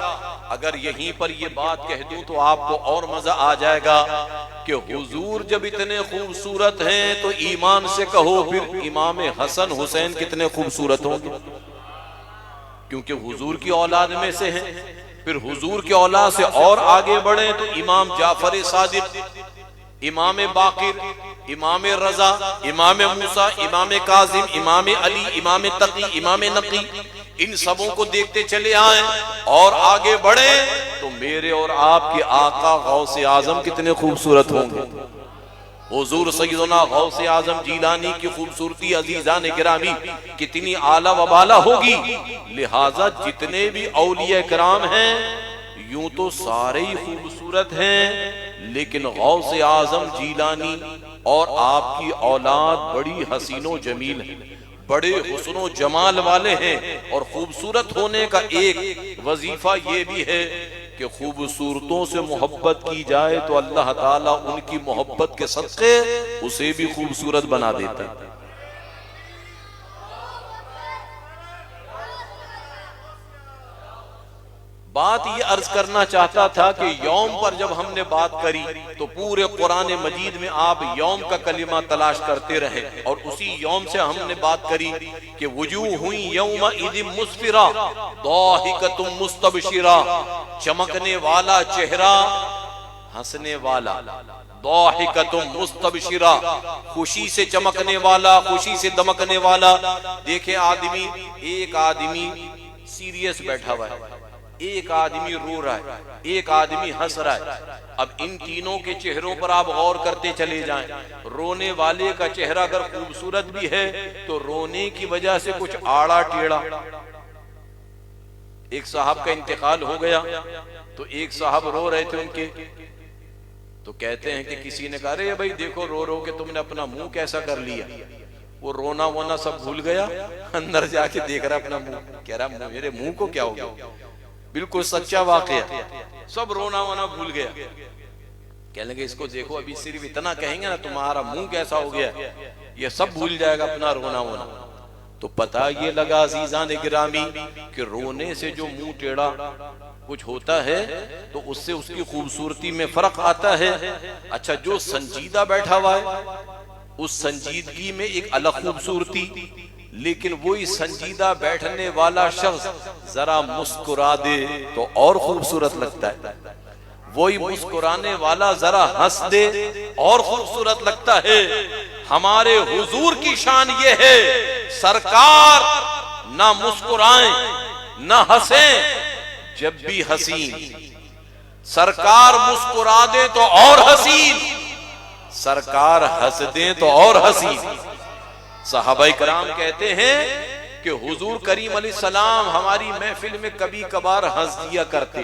اگر یہیں پر یہ بات کہہ دوں تو آپ کو اور مزہ آ جائے گا کہ حضور جب اتنے خوبصورت ہیں تو ایمان سے کہو پھر امام حسن حسین کتنے خوبصورت ہوں گے، کیونکہ حضور کی اولاد میں سے ہیں. پھر حضور کی اولاد سے اور آگے بڑھیں تو امام جعفر صادق، امام باقر، امام رضا، امام موسیٰ، امام کاظم، امام علی، امام تقی، امام نقی، ان سبوں کو دیکھتے چلے آئیں اور آگے بڑھیں تو میرے اور آپ کے آقا غوث اعظم کتنے خوبصورت ہوں گے. حضور سیدنا غوث اعظم جیلانی کی خوبصورتی عزیزان گرامی کتنی اعلیٰ و بالا ہوگی. لہٰذا جتنے بھی اولیاء کرام ہیں یوں تو سارے ہی خوبصورت ہیں، لیکن غوث اعظم جیلانی اور آپ کی اولاد بڑی حسین و جمیل ہے، بڑے حسن و جمال والے ہیں. اور خوبصورت ہونے کا ایک وظیفہ یہ بھی ہے کہ خوبصورتوں سے محبت کی جائے تو اللہ تعالیٰ ان کی محبت کے صدقے اسے بھی خوبصورت بنا دیتا ہے. بات یہ عرض کرنا چاہتا تھا کہ یوم پر جب ہم نے بات کری تو پورے قرآن مجید میں آپ یوم کا کلمہ تلاش کرتے رہے، اور اسی یوم سے ہم نے بات کری کہ وجوہ یومئذ مسفرہ ضاحکۃ مستبشرہ، چمکنے والا چہرہ، ہنسنے والا، ضاحکۃ مستبشرہ، خوشی سے چمکنے والا، خوشی سے دمکنے والا. دیکھیں آدمی، ایک آدمی سیریس بیٹھا ہوا ہے، ایک آدمی رو رہا ہے، ایک آدمی ہنس رہا ہے. اب ان تینوں کے چہروں پر آپ غور کرتے چلے جائیں. رونے والے کا چہرہ اگر خوبصورت بھی ہے تو رونے کی وجہ سے کچھ آڑا ٹیڑا. ایک صاحب کا انتقال ہو گیا تو ایک صاحب رو رہے تھے ان کے، تو کہتے ہیں کہ کسی نے کہا رے بھائی دیکھو رو رو کے تم نے اپنا منہ کیسا کر لیا. وہ رونا وونا سب بھول گیا، اندر جا کے دیکھ رہا اپنا منہ، کہہ رہا میرے منہ کو کیا ہو گیا. بالکل سچا واقعہ، سب رونا ونا بھول گیا. کہنے لگے اس کو دیکھو ابھی صرف اتنا کہیں گے نا تمہارا منہ کیسا ہو گیا، یہ سب بھول جائے گا اپنا رونا ونا. تو پتہ یہ لگا عزیزان گرامی کہ رونے سے جو منہ ٹیڑھا کچھ ہوتا ہے تو اس سے اس کی خوبصورتی میں فرق آتا ہے. اچھا جو سنجیدہ بیٹھا ہوا ہے اس سنجیدگی میں ایک الگ خوبصورتی، لیکن وہی سنجیدہ بیٹھنے والا شخص ذرا مسکرا دے تو اور خوبصورت لگتا ہے، وہی مسکرانے والا ذرا ہنس دے اور خوبصورت لگتا ہے. ہمارے حضور کی شان یہ ہے سرکار نہ مسکرائیں نہ ہنسیں، جب بھی حسین، سرکار مسکرا دے تو اور حسین، سرکار ہنس دیں تو اور حسین. صحابہ کرام کہتے ہیں کہ حضور کریم علیہ السلام ہماری محفل میں کبھی کبھار ہنس دیا کرتے،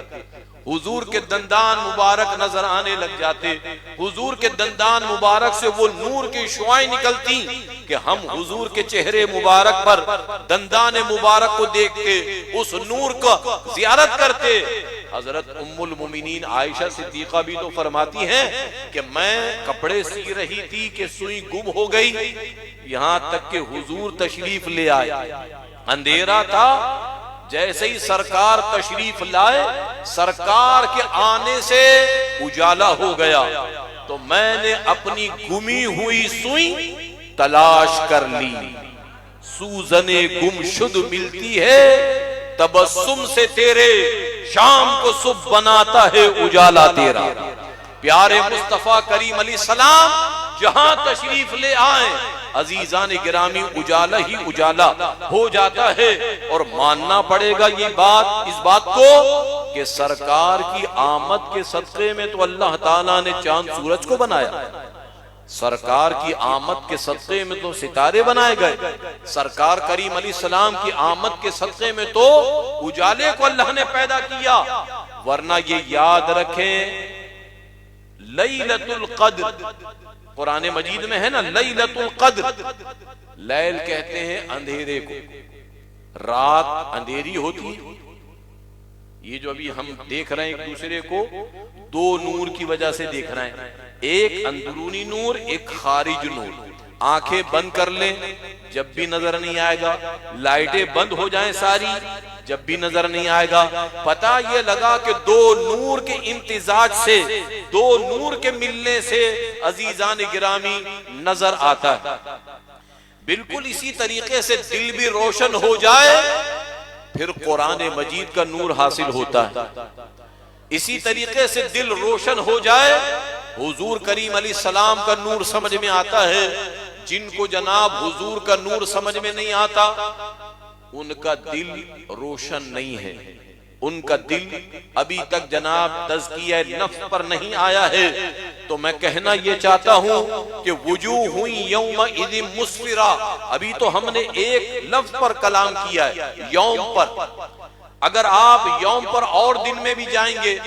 حضور کے دندان مبارک نظر آنے لگ جاتے، حضور کے دندان مبارک سے وہ نور کی شعائیں نکلتی کہ ہم حضور کے چہرے مبارک پر دندان مبارک کو دیکھ کے اس نور کا زیارت کرتے. حضرت ام المومنین عائشہ صدیقہ بھی تو فرماتی ہیں کہ میں کپڑے سی رہی تھی کہ سوئی گم ہو گئی، یہاں تک کہ حضور تشریف لے آئے، اندھیرا تھا، جیسے ہی سرکار تشریف لائے سرکار کے آنے سے اجالا ہو گیا. تو میں نے اپنی گمی ہوئی سوئی تلاش کر لی، سوزن گم شد ملتی ہے تبسم سے تیرے، شام کو صبح بناتا ہے اجالا تیرا. پیارے مصطفیٰ کریم علیہ السلام جہاں تشریف لے آئیں عزیزان گرامی اجالا ہی اجالا ہو جاتا ہے. اور ماننا پڑے گا یہ بات، اس بات کو کہ سرکار کی آمد کے صدقے میں تو اللہ تعالیٰ نے چاند سورج کو بنایا، سرکار کی آمد کے صدقے میں تو ستارے بنائے گئے، سرکار کریم علیہ السلام کی آمد کے صدقے میں تو اجالے کو اللہ نے پیدا کیا. ورنہ یہ یاد رکھیں لیلۃ القدر قرآن مجید میں ہے نا، لیلۃ القدر، لیل کہتے ہیں اندھیرے کو، رات اندھیری ہوتی ہے. یہ جو ابھی ہم دیکھ رہے ہیں ایک دوسرے کو دو نور کی وجہ سے دیکھ رہے ہیں، ایک اندرونی نور، ایک خارج نور. آنکھیں بند کر لیں جب بھی نظر نہیں آئے گا، لائٹیں بند ہو جائیں ساری جب بھی نظر نہیں آئے گا. پتہ یہ لگا کہ دو نور کے امتزاج سے، دو نور کے ملنے سے عزیزان گرامی نظر آتا ہے. بالکل اسی طریقے سے دل بھی روشن ہو جائے پھر قرآن مجید کا نور حاصل ہوتا ہے. اسی طریقے سے دل روشن ہو جائے حضور کریم علیہ السلام کا نور سمجھ میں آتا ہے. جن کو جناب حضور کا نور سمجھ میں نہیں آتا ان کا دل روشن نہیں ہے، ان کا دل ابھی تک جناب تزکیہ نفس پر نہیں آیا ہے. تو میں کہنا یہ چاہتا ہوں کہ وجوہ یومئذ مسفرہ، ابھی تو ہم نے ایک لفظ پر کلام کیا ہے، یوم پر. اگر آپ یوم پر اور دن میں بھی جائیں گے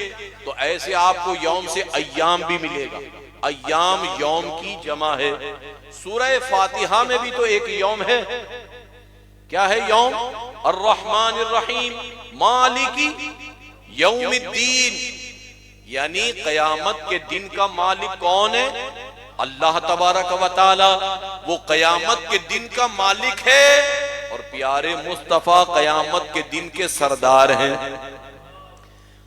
تو ایسے آپ کو یوم سے ایام بھی ملے گا. ایام یوم کی جمع ہے. سورہ فاتحہ میں بھی تو ایک یوم ہے. کیا ہے یوم؟ الرحمن الرحیم مالکی یوم الدین، یعنی قیامت کے دن کا مالک کون ہے؟ اللہ تبارک و تعالی. وہ قیامت کے دن کا مالک ہے اور پیارے مصطفیٰ قیامت کے دن کے سردار ہیں.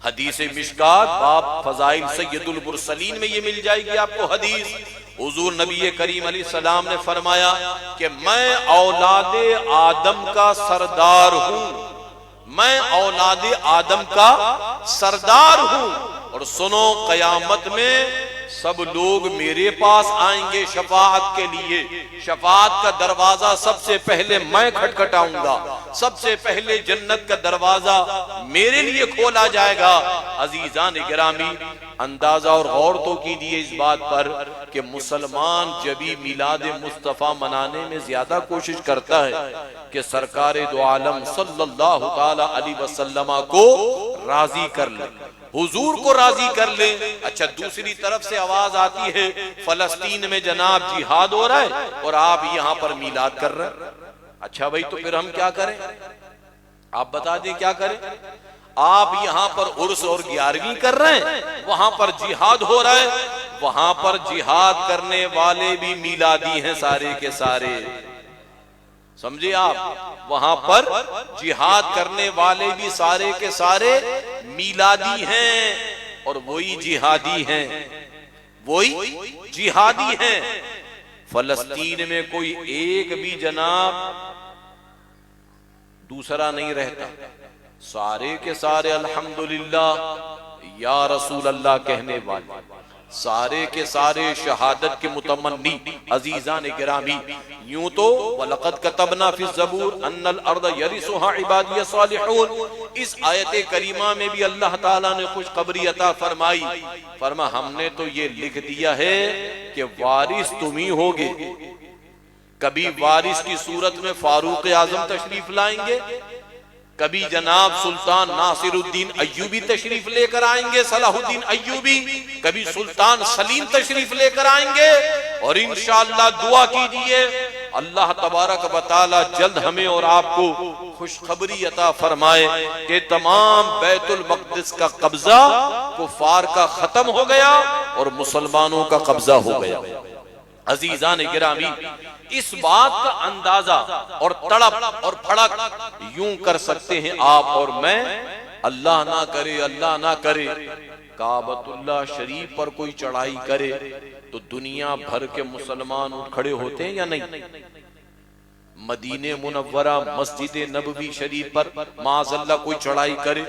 حدیث مشکات باب فضائل سید المرسلین میں یہ مل جائے گی آپ کو حدیث. حضور نبی کریم علیہ السلام نے فرمایا کہ میں اولاد آدم کا سردار ہوں، میں اولاد آدم کا سردار ہوں. اور سنو قیامت میں سب لوگ میرے پاس آئیں گے شفاعت کے لیے. شفاعت کا دروازہ سب سے پہلے میں کھٹکھٹاؤں گا، سب سے پہلے جنت کا دروازہ میرے لیے کھولا جائے گا. عزیزان گرامی اندازہ اور غور تو کیجیے اس بات پر کہ مسلمان جبھی میلاد مصطفیٰ منانے میں زیادہ کوشش کرتا ہے کہ سرکار دو عالم صلی اللہ تعالی علیہ وسلم کو راضی کر لے، حضور کو راضی کر لیں. اچھا دوسری طرف سے آواز آتی ہے فلسطین میں جناب جہاد ہو رہا ہے اور آپ یہاں پر میلاد کر رہے ہیں. اچھا بھائی تو پھر ہم کیا کریں؟ آپ بتا دیں کیا کریں. آپ یہاں پر عرس اور 11ویں کر رہے ہیں، وہاں پر جہاد ہو رہا ہے، وہاں پر جہاد کرنے والے بھی میلادی ہیں سارے کے سارے. سمجھے آپ؟ وہاں پر جہاد کرنے والے بھی سارے کے سارے میلادی ہیں اور وہی جہادی ہیں، وہی جہادی ہیں. فلسطین میں کوئی ایک بھی جناب دوسرا نہیں رہتا، سارے کے سارے الحمدللہ یا رسول اللہ کہنے والے، سارے کے سارے شہادت کے متمنی. عزیزان گرامی یوں تو وَلَقَدْ كَتَبْنَا فِي الزَّبُورِ أَنَّ الْأَرْضَ يَرِثُهَا عِبَادِيَ الصَّالِحُونَ. اس آیت کریمہ میں بھی اللہ تعالیٰ نے خوشخبری عطا فرمائی. فرما ہم نے تو یہ لکھ دیا ہے کہ وارث تم ہی ہوگے. کبھی وارث کی صورت میں فاروق اعظم تشریف لائیں گے، کبھی جناب سلطان ناصر الدین ایوبی تشریف لے کر آئیں گے، صلاح الدین ایوبی، کبھی سلطان سلیم تشریف لے کر آئیں گے. اور انشاءاللہ دعا کیجئے اللہ تبارک و تعالی جلد ہمیں اور آپ کو خوشخبری عطا فرمائے کہ تمام بیت المقدس کا قبضہ کفار کا ختم ہو گیا اور مسلمانوں کا قبضہ ہو گیا. عزیزان گرامی اس بات کا اندازہ اور تڑپ اور پھڑک یوں کر سکتے ہیں آپ اور میں. اللہ نہ کرے، اللہ نہ کرے کعبۃ اللہ شریف پر کوئی چڑھائی کرے تو دنیا بھر کے مسلمان اٹھ کھڑے ہوتے ہیں یا نہیں؟ مدینہ منورہ مسجد نبوی شریف پر معاذ اللہ کوئی چڑھائی کرے،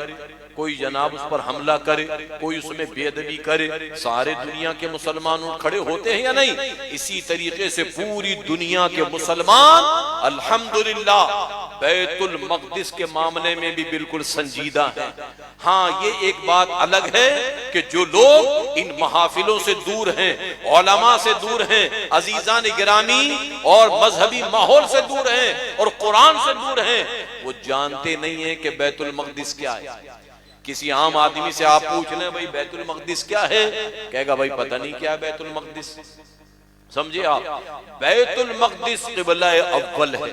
کوئی جناب اس پر حملہ کرے، کوئی اس میں بے ادبی کرے، سارے دنیا کے مسلمان کھڑے ہوتے ہیں یا نہیں؟ اسی طریقے سے پوری دنیا کے مسلمان الحمدللہ بیت المقدس کے معاملے میں بھی بالکل سنجیدہ ہیں۔ ہاں یہ ایک بات الگ ہے کہ جو لوگ ان محافلوں سے دور ہیں، علماء سے دور ہیں، عزیزان گرامی اور مذہبی ماحول سے دور ہیں اور قرآن سے دور ہیں، وہ جانتے نہیں ہیں کہ بیت المقدس کیا ہے۔ کسی عام آدمی سے آپ پوچھ لیں بھائی بیت المقدس کیا ہے، کہے گا بھائی پتہ نہیں کیا ہے بیت المقدس۔ سمجھے آپ، بیت المقدس قبلہ اول ہے۔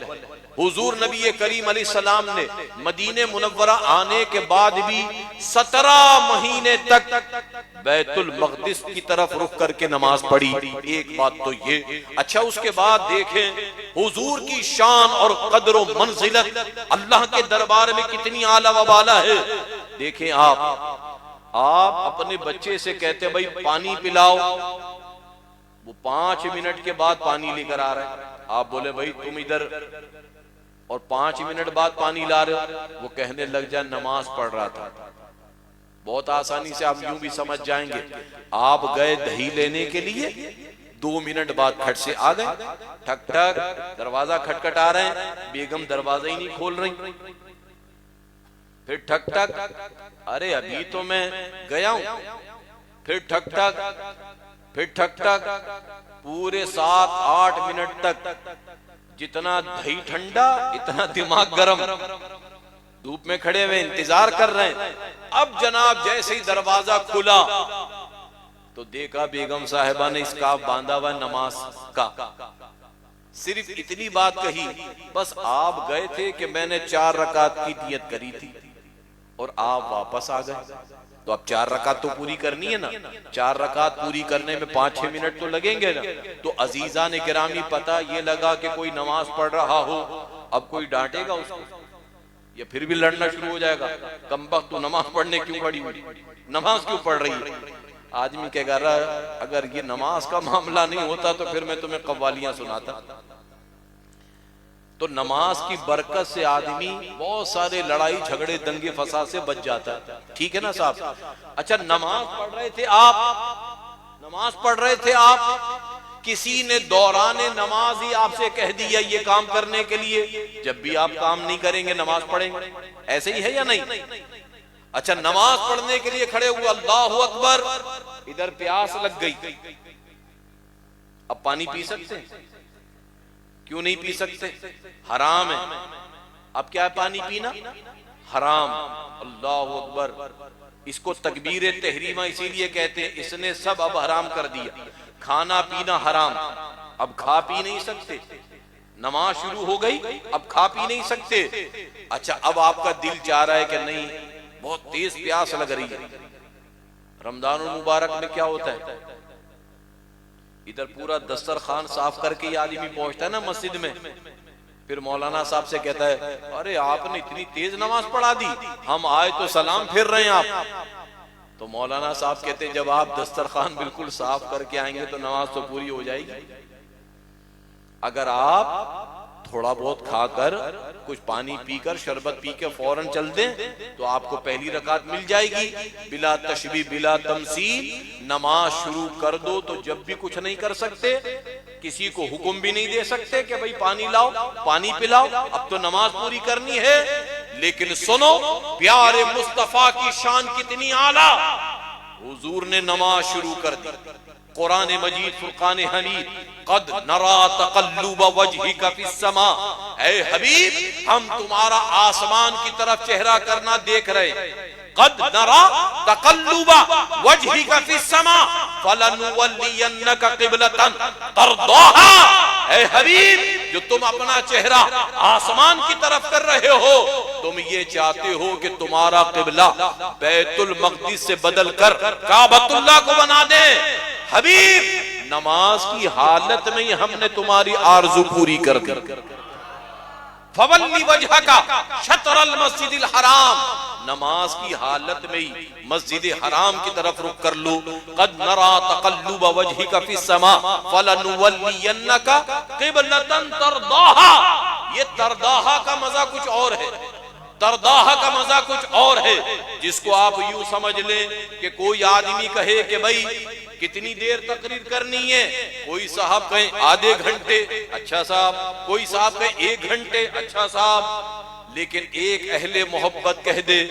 حضور نبی کریم علیہ السلام نے مدینہ منورہ آنے کے بعد بھی 17 مہینے تک بیت المقدس کی طرف رخ کر کے نماز پڑھی۔ ایک بات تو یہ۔ اچھا اس کے بعد دیکھیں حضور کی شان اور قدر و منزلت اللہ کے دربار میں کتنی اعلیٰ و بالا ہے۔ دیکھیں آپ اپنے بچے سے کہتے بھائی پانی پلاؤ، وہ 5 منٹ کے بعد پانی لے کر آ رہا ہے، آپ بولے بھائی تم ادھر، اور 5 منٹ بعد پانی لا رہے ہو، وہ کہنے لگ جائے نماز پڑھ رہا تھا۔ بہت آسانی سے آپ یوں بھی سمجھ جائیں گے، آپ گئے دہی لینے کے لیے، 2 منٹ بعد کھٹ سے آ گئے، ٹھک ٹھک دروازہ کھٹکھٹ آ رہے ہیں، بیگم دروازہ ہی نہیں کھول رہی، پھر ٹھک ٹھک ارے ابھی تو میں گیا ہوں، پھر ٹھک ٹھک، پھر ٹھک ٹھک، پورے 7-8 منٹ تک جتنا دہی ٹھنڈا اتنا دماغ گرم، دھوپ میں کھڑے ہوئے انتظار کر رہے ہیں۔ اب جناب جیسے ہی دروازہ کھلا تو دیکھا بیگم صاحبہ نے اسکارف باندھا ہوا نماز کا، صرف اتنی بات کہی، بس آپ گئے تھے کہ میں نے 4 رکعت کی نیت کری تھی اور آپ واپس آ گئے، تو اب 4 رکعت تو پوری کرنی ہے نا، 4 رکعت پوری کرنے میں 5-6 منٹ تو لگیں گے نا۔ تو عزیزان گرامی پتہ یہ لگا کہ کوئی نماز پڑھ رہا ہو، اب کوئی ڈانٹے گا اس کو یا پھر بھی لڑنا شروع ہو جائے گا، کمبخت تو نماز پڑھنے کیوں کھڑی ہوئی، نماز کیوں پڑھ رہی ہے؟ آدمی کہے گا اگر یہ نماز کا معاملہ نہیں ہوتا تو پھر میں تمہیں قوالیاں سناتا۔ تو نماز کی برکت سے آدمی بہت سارے لڑائی جھگڑے دنگے فساد سے بچ جاتا ہے، ٹھیک ہے نا صاحب؟ اچھا نماز پڑھ رہے تھے آپ، نماز پڑھ رہے تھے آپ، کسی نے دوران نماز ہی آپ سے کہہ دیا یہ کام کرنے کے لیے، جب بھی آپ کام نہیں کریں گے نماز پڑھیں گے، ایسے ہی ہے یا نہیں؟ اچھا نماز پڑھنے کے لیے کھڑے ہوئے، اللہ اکبر، ادھر پیاس لگ گئی، اب پانی پی سکتے ہیں؟ کیوں نہیں پی سکتے؟ حرام ہے۔ اب کیا ہے پانی پینا؟ حرام۔ اللہ اکبر، اس کو تکبیر تحریمہ اسی لیے کہتے ہیں، اس نے سب اب حرام کر دیا۔ کھانا پینا حرام، اب کھا پی نہیں سکتے، نماز شروع ہو گئی اب کھا پی نہیں سکتے۔ اچھا اب آپ کا دل چاہ رہا ہے کہ نہیں بہت تیز پیاس لگ رہی ہے۔ رمضان المبارک میں کیا ہوتا ہے، ادھر پورا دسترخوان صاف کر کے یہ آدمی پہنچتا ہے نا مسجد میں، پھر مولانا صاحب سے کہتا ہے ارے آپ نے اتنی تیز نماز پڑھا دی، ہم آئے تو سلام پھر رہے ہیں آپ۔ تو مولانا صاحب کہتے ہیں جب آپ دسترخوان بالکل صاف کر کے آئیں گے تو نماز تو پوری ہو جائے گی۔ اگر آپ تھوڑا بہت کھا کر کچھ پانی پی کر شربت پی کے فوراً چل دیں تو آپ کو پہلی رکعت مل جائے گی، بلا تشبیہ بلا تمثیل۔ نماز شروع کر دو تو جب بھی کچھ نہیں کر سکتے، کسی کو حکم بھی نہیں دے سکتے کہ بھئی پانی لاؤ پانی پلاؤ، اب تو نماز پوری کرنی ہے۔ لیکن سنو پیارے مصطفیٰ کی شان کتنی اعلیٰ، حضور نے نماز شروع کر دی۔ قرآن مجید فرقان حمید، قد نرا تقلب وجہک فی السماء، اے حبیب ہم تمہارا آسمان کی طرف چہرہ کرنا دیکھ رہے، قد نرا تقلب وجہک فی السماء فلنولینک قبلۃ ترضاها، اے حبیب جو تم اپنا چہرہ آسمان کی طرف کر رہے ہو، تم یہ چاہتے ہو کہ تمہارا قبلہ بیت المقدس سے بدل کر کعبۃ اللہ کو بنا دیں۔ حبیب نماز کی حالت میں ہی ہم نے تمہاری آرزو پوری کر دی۔ فولی وجہک شطر المسجد الحرام، نماز کی حالت میں ہی مسجد حرام کی طرف رخ کر لو۔ قد نرا تقلب وجہک فی السماء فلنولینک قبلۃ ترضاها، یہ ترداہا کا مزہ کچھ اور ہے، ترداہا کا مزہ کچھ اور ہے، جس کو آپ یوں سمجھ لیں کہ کوئی آدمی کہے کہ بھائی کتنی دیر تقریر کرنی ہے، کوئی صاحب کہیں آدھے گھنٹے، اچھا صاحب، کوئی صاحب کہیں 1 گھنٹے، اچھا صاحب، لیکن ایک اہل محبت کہہ دے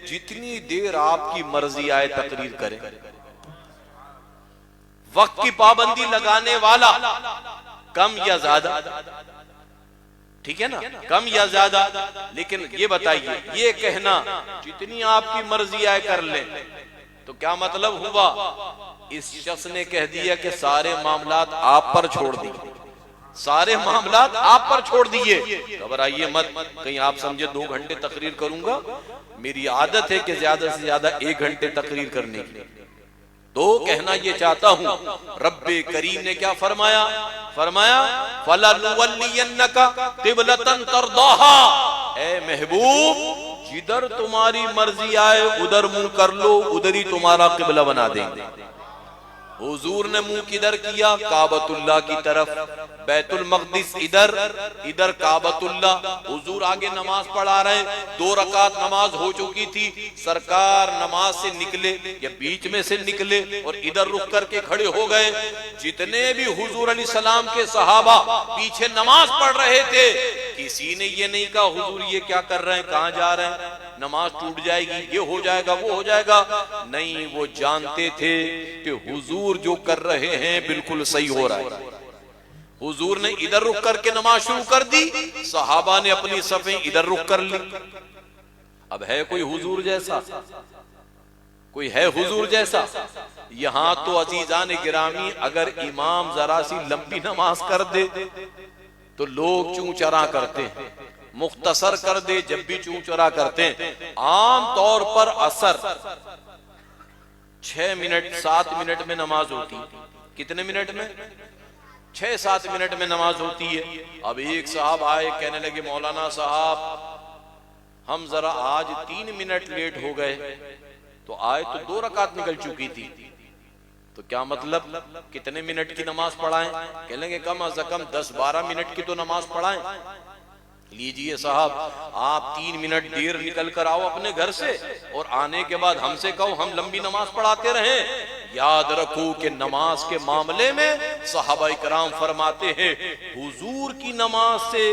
جتنی دیر آپ کی مرضی آئے تقریر کریں۔ وقت کی پابندی لگانے والا کم یا زیادہ، ٹھیک ہے نا، کم یا زیادہ، لیکن یہ بتائیے یہ کہنا جتنی آپ کی مرضی آئے کر لیں تو کیا مطلب ہوا؟ اس شخص نے کہہ دیا کہ سارے معاملات آپ پر چھوڑ دیے، سارے معاملات آپ پر چھوڑ دیے۔ گھبرائیے مت، کہیں آپ سمجھے 2 گھنٹے تقریر کروں گا، میری عادت ہے کہ زیادہ سے زیادہ 1 گھنٹے تقریر کرنے کی۔ تو کہنا یہ چاہتا ہوں رب کریم نے کیا فرمایا؟ فرمایا فَلَنُوَلِّيَنَّكَ قِبْلَةً تَرْضَاهَا، اے محبوب جدھر تمہاری مرضی آئے ادھر منہ کر لو، ادھر ہی تمہارا قبلہ بنا دیں گے۔ حضور نے منہ کدھر کیا؟ کعبۃ اللہ کی طرف، بیت المقدس ادھر کعبۃ اللہ۔ حضور آگے نماز پڑھا رہے، 2 رکعت نماز ہو چکی تھی، سرکار نماز سے نکلے یا بیچ میں سے نکلے اور ادھر رک کر کے کھڑے ہو گئے۔ جتنے بھی حضور علیہ السلام کے صحابہ پیچھے نماز پڑھ رہے تھے، کسی نے یہ نہیں کہا حضور یہ کیا کر رہے ہیں، کہاں جا رہے ہیں، نماز ٹوٹ جائے گی، یہ ہو جائے گا، وہ ہو جائے گا۔ نہیں، وہ جانتے تھے کہ حضور جو کر رہے ہیں بالکل صحیح ہو رہا ہے۔ حضور نے ادھر رک کر کے نماز شروع کر دی، صحابہ نے اپنی صفیں ادھر رک کر لی۔ اب ہے کوئی حضور جیسا؟ کوئی ہے حضور جیسا؟ یہاں تو عزیزان گرامی اگر امام ذرا سی لمبی نماز کر دے تو لوگ چوں چرا کرتے ہیں، مختصر کر دے جب بھی چوں چرا کرتے ہیں۔ عام طور پر عصر 6 منٹ 7 منٹ میں نماز ہوتی ہے۔ کتنے منٹ میں؟ 6-7 منٹ میں نماز ہوتی ہے۔ اب ایک صاحب آئے، کہنے لگے مولانا صاحب ہم ذرا آج 3 منٹ لیٹ ہو گئے، تو آئے تو 2 رکعت نکل چکی تھی، تو کیا مطلب کتنے منٹ کی نماز پڑھائیں؟ کہنے لگے کم از کم 10-12 منٹ کی تو نماز پڑھائیں۔ لیجئے صاحب، آپ 3 منٹ دیر نکل کر آؤ اپنے گھر سے اور آنے کے بعد ہم سے کہو ہم لمبی نماز پڑھاتے رہیں۔ یاد رکھو کہ نماز کے معاملے میں صحابہ کرام فرماتے ہیں حضور کی نماز سے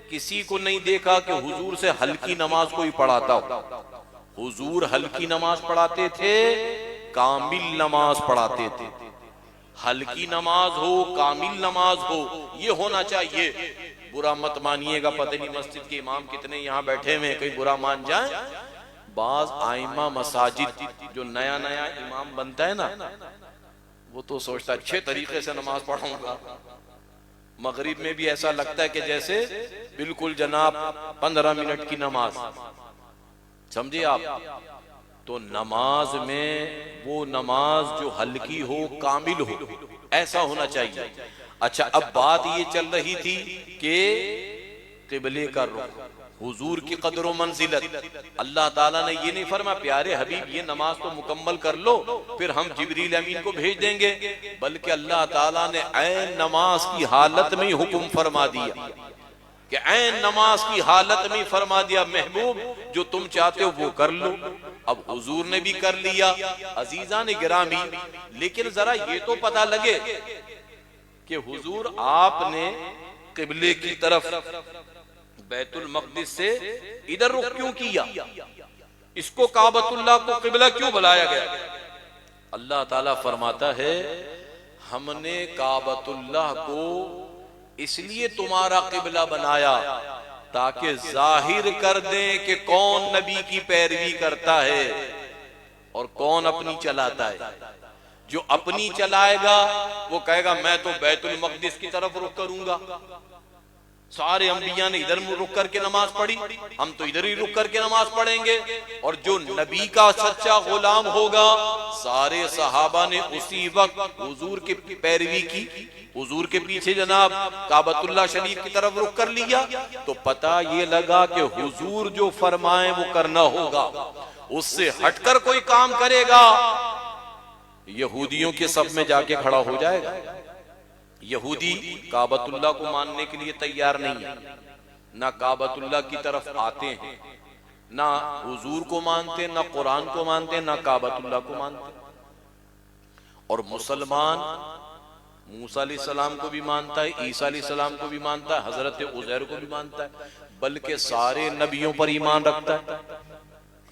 کسی کو نہیں دیکھا کہ حضور سے ہلکی نماز کوئی پڑھاتا ہو۔ حضور ہلکی نماز پڑھاتے تھے، کامل نماز پڑھاتے تھے۔ ہلکی نماز ہو، کامل نماز ہو، یہ ہونا چاہیے۔ برا مت مانیے گا، پتہ نہیں مسجد کے امام کتنے یہاں بیٹھے ہوئے، کہیں برا مان جائیں۔ بعض آئمہ مساجد جو نیا امام بنتا ہے نا، وہ تو سوچتا ہے اچھے طریقے سے نماز پڑھوں گا۔ مغرب میں بھی ایسا لگتا ہے کہ جیسے بالکل جناب 15 منٹ کی نماز، سمجھے آپ؟ تو نماز میں وہ نماز جو ہلکی ہو، کامل ہو، ایسا ہونا چاہیے۔ اچھا، اب بات یہ چل رہی تھی کہ قبلے کا رخ، حضور کی قدر و منزلت۔ اللہ تعالیٰ نے یہ نہیں فرمایا پیارے حبیب یہ نماز تو مکمل کر لو پھر ہم جبریل امین کو بھیج دیں گے، بلکہ اللہ تعالیٰ نے عین نماز کی حالت میں حکم فرما دیا کہ عین نماز کی حالت میں فرما دیا محبوب جو تم چاہتے ہو وہ کر لو۔ اب حضور نے بھی کر لیا۔ عزیزان گرامی، لیکن ذرا یہ تو پتہ لگے کہ حضور آپ نے قبلے کی طرف بیت المقدس سے ادھر رخ کیوں کیا؟ اس کو کعبۃ اللہ کو قبلہ کیوں بلایا گیا؟ اللہ تعالیٰ فرماتا ہے ہم نے کعبۃ اللہ کو اس لیے تمہارا قبلہ بنایا تاکہ ظاہر کر دیں کہ کون نبی کی پیروی کرتا ہے اور کون اپنی چلاتا ہے۔ جو اپنی چلائے گا وہ کہے گا میں تو بیت المقدس کی طرف رخ کروں گا، سارے انبیاء نے ادھر رک کر کے نماز پڑھی، ہم تو ادھر ہی رک کر کے نماز پڑھیں گے۔ اور جو نبی کا سچا غلام ہوگا، سارے صحابہ نے اسی وقت حضور کی پیروی کی، حضور کے پیچھے جناب کعبۃ اللہ شریف کی طرف رک کر لیا، تو پتہ یہ لگا کہ حضور جو فرمائیں وہ کرنا ہوگا، اس سے ہٹ کر کوئی کام کرے گا یہودیوں کے صف میں جا کے کھڑا ہو جائے گا۔ یہودی کعبۃ اللہ کو ماننے کے لیے تیار نہیں ہے، نہ کعبۃ اللہ کی طرف آتے ہیں، نہ حضور کو مانتے، نہ قرآن کو مانتے، نہ کعبۃ اللہ کو مانتے. اور مسلمان موسیٰ علیہ السلام کو بھی مانتا ہے، عیسیٰ علیہ السلام کو بھی مانتا ہے، حضرت عزیر کو بھی مانتا ہے، بلکہ سارے نبیوں پر ایمان رکھتا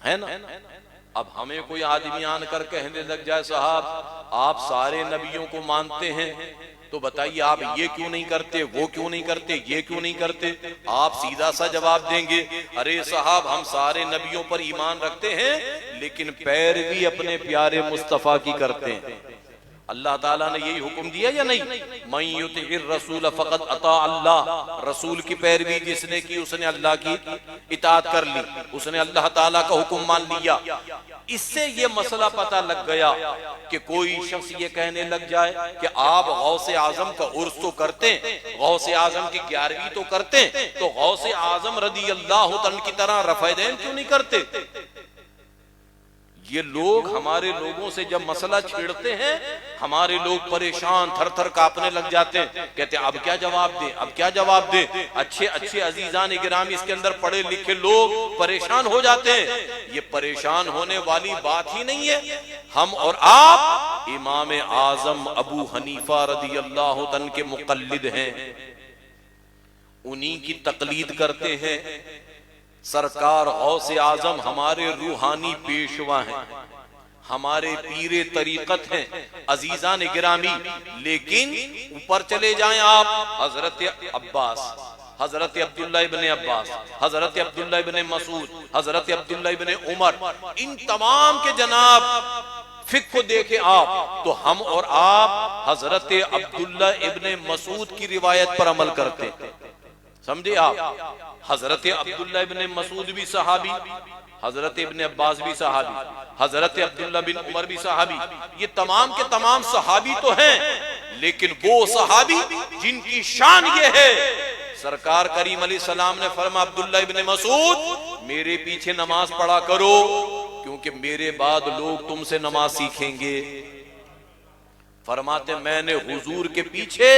ہے نا. اب ہمیں کوئی آدمی آن کر کہنے لگ جائے صاحب آپ سارے نبیوں کو مانتے ہیں تو بتائیے آپ یہ کیوں نہیں کرتے، وہ کیوں نہیں کرتے، یہ کیوں نہیں کرتے؟ آپ سیدھا سا جواب دیں گے ارے صاحب ہم سارے نبیوں پر ایمان رکھتے ہیں لیکن پیروی اپنے پیارے مصطفیٰ کی کرتے ہیں. اللہ تعالیٰ نے یہی حکم دیا یا نہیں؟ من یطع الرسول فقد اطاع اللہ، رسول کی پیروی جس نے کی اس نے اللہ کی اطاعت کر لی، اس نے اللہ تعالیٰ کا حکم مان لیا. اس سے یہ مسئلہ پتہ لگ گیا کہ کوئی شخص یہ کہنے لگ جائے کہ آپ غوث اعظم کا عرس تو کرتے ہیں، غوث اعظم کی 11ویں تو کرتے ہیں، تو غوث اعظم رضی اللہ عنہ کی طرح رفع دین کیوں نہیں کرتے؟ یہ لوگ ہمارے لوگوں سے جب مسئلہ چھیڑتے ہیں ہمارے لوگ پریشان تھر تھر کانپنے لگ جاتے ہیں، کہتے ہیں اب کیا جواب دیں، اب کیا جواب دیں. اچھے اچھے عزیزان گرامی اس کے اندر پڑھے لکھے لوگ پریشان ہو جاتے ہیں. یہ پریشان ہونے والی بات ہی نہیں ہے. ہم اور آپ امام اعظم ابو حنیفہ رضی اللہ عنہ کے مقلد ہیں، انہی کی تقلید کرتے ہیں. سرکار غوث اعظم ہمارے روحانی پیشوا ہیں، ہمارے پیر طریقت ہیں عزیزان گرامی. لیکن اوپر چلے جائیں آپ حضرت عباس، حضرت عبداللہ ابن عباس، حضرت عبداللہ ابن مسعود، حضرت عبداللہ ابن عمر، ان تمام کے جناب فقہ کو دیکھیں آپ تو ہم اور آپ حضرت عبداللہ ابن مسعود کی روایت پر عمل کرتے ہیں. سمجھے آپ؟ حضرت عبداللہ ابن مسعود بھی صحابی، حضرت ابن عباس بھی صحابی، حضرت عبداللہ بن عمر بھی صحابی. یہ تمام کے تمام صحابی تو ہیں لیکن وہ صحابی جن کی شان یہ ہے سرکار کریم علیہ السلام نے فرمایا عبداللہ ابن مسعود میرے پیچھے نماز پڑھا کرو کیونکہ میرے بعد لوگ تم سے نماز سیکھیں گے. فرماتے میں نے حضور کے پیچھے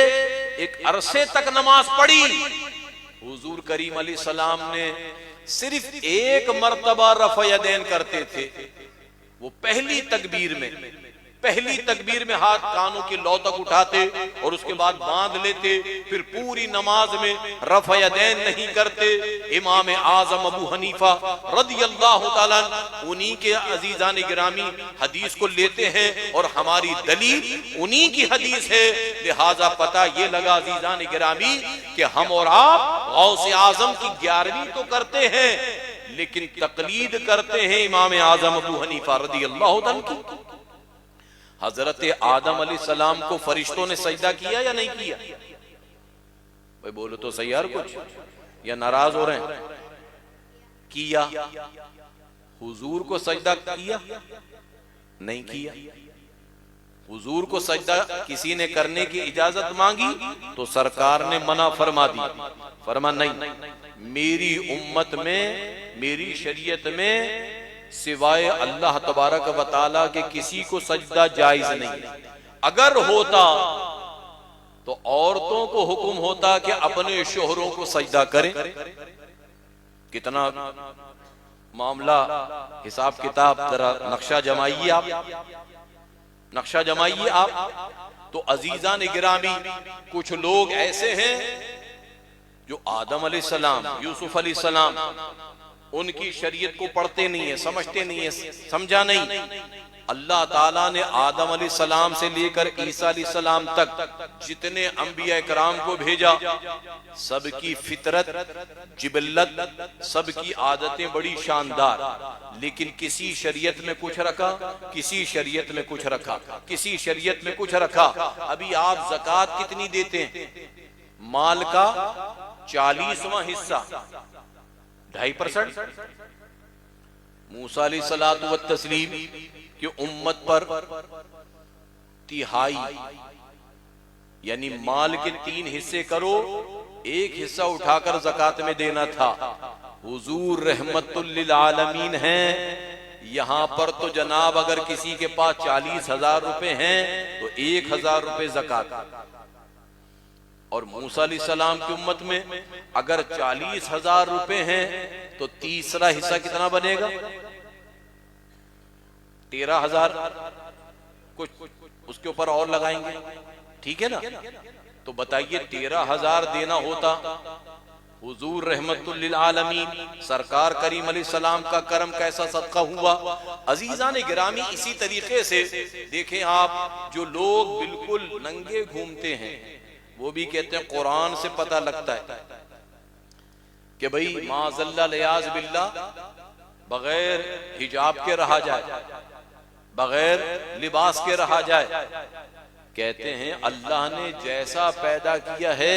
ایک عرصے تک نماز پڑھی. حضور کریم علیہ السلام نے صرف ایک مرتبہ رفع یدین کرتے تھے، وہ پہلی تکبیر میں ہاتھ کانوں کی لو تک اٹھاتے اور اس کے بعد باندھ لیتے، پھر پوری نماز میں رفع یدین نہیں کرتے. امام اعظم ابو حنیفہ رضی اللہ تعالیٰ انہی کے عزیزان گرامی حدیث کو لیتے ہیں اور ہماری دلیل انہی کی حدیث ہے. لہذا پتہ یہ لگا عزیزان گرامی کہ ہم اور آپ غوث اعظم کی 11ویں تو کرتے ہیں لیکن تقلید کرتے ہیں امام اعظم ابو حنیفہ رضی اللہ عنہ کی. حضرت آدم علیہ السلام کو فرشتوں نے سجدہ کیا یا نہیں کیا؟ بھائی بولو تو صحیح. یار کچھ یا ناراض ہو رہے ہیں؟ کیا. حضور کو سجدہ کیا؟ نہیں کیا. حضور کو سجدہ کسی نے کرنے کی اجازت مانگی تو سرکار نے منع فرما دی. فرما نہیں، میری امت میں میری شریعت میں سوائے اللہ تبارک و تعالیٰ کے کسی کو سجدہ جائز نہیں. اگر ہوتا تو عورتوں کو حکم ہوتا کہ اپنے شوہروں کو سجدہ کریں. کتنا معاملہ حساب کتاب ذرا نقشہ جمائیے آپ، نقشہ جمائیے آپ. تو عزیزان گرامی کچھ لوگ ایسے ہیں جو آدم علیہ السلام، یوسف علیہ السلام ان کی شریعت کو پڑھتے نہیں ہیں، سمجھتے نہیں ہیں، سمجھا نہیں. اللہ تعالیٰ نے آدم علیہ السلام سے لے کر عیسیٰ علیہ السلام تک جتنے انبیاء کرام کو بھیجا سب کی فطرت، جبلت، سب کی عادتیں بڑی شاندار، لیکن کسی شریعت میں کچھ رکھا، کسی شریعت میں کچھ رکھا، کسی شریعت میں کچھ رکھا. ابھی آپ زکوٰۃ کتنی دیتے ہیں؟ مال کا 40واں حصہ، 2.5%. موسیٰ علیہ السلام کی امت پر 1/3 یعنی مال کے 3 حصے کرو، 1 حصہ اٹھا کر زکوٰۃ میں دینا تھا. حضور رحمت للعالمین ہیں، یہاں پر تو جناب اگر کسی کے پاس 40,000 روپے ہیں تو 1,000 روپے زکوٰۃ. اور موسیٰ علیہ السلام کی امت میں اگر 40,000 روپے ہیں تو تیسرا حصہ کتنا بنے گا؟ 13,000 کچھ اس کے اوپر اور لگائیں گے، ٹھیک ہے نا؟ تو بتائیے 13,000 دینا ہوتا، حضور رحمت للعالمین سرکار کریم علیہ السلام کا کرم کیسا صدقہ ہوا۔ عزیزان گرامی، اسی طریقے سے دیکھیں آپ، جو لوگ بالکل ننگے گھومتے ہیں وہ بھی کہتے ہیں قرآن سے پتہ لگتا ہے کہ بھئی معاذ اللہ لیاذ باللہ بغیر حجاب کے رہا جائے، بغیر لباس کے رہا جائے۔ کہتے ہیں اللہ نے جیسا پیدا کیا ہے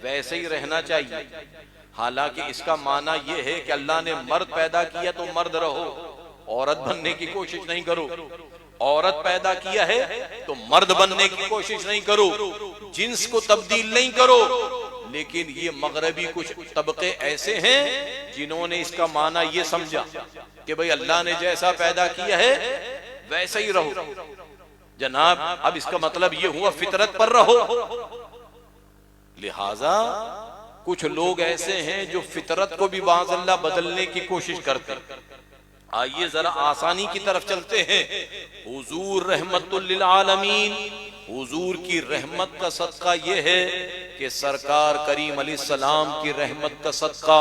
ویسے ہی رہنا چاہیے، حالانکہ اس کا معنی یہ ہے کہ اللہ نے مرد پیدا کیا تو مرد رہو، عورت بننے کی کوشش نہیں کرو، عورت پیدا کیا ہے تو مرد بننے کی کوشش نہیں کرو، جنس کو تبدیل نہیں کرو۔ لیکن یہ مغربی کچھ طبقے ایسے ہیں جنہوں نے اس کا معنی یہ سمجھا کہ بھئی اللہ نے جیسا پیدا کیا ہے ویسا ہی رہو۔ جناب اب اس کا مطلب یہ ہوا فطرت پر رہو۔ لہٰذا کچھ لوگ ایسے ہیں جو فطرت کو بھی معاذ اللہ بدلنے کی کوشش کرتے ہیں۔ آئیے ذرا آسانی کی طرف چلتے ہیں۔ حضور رحمت للعالمین، حضور کی رحمت کا صدقہ یہ ہے کہ سرکار کریم علیہ السلام کی رحمت کا صدقہ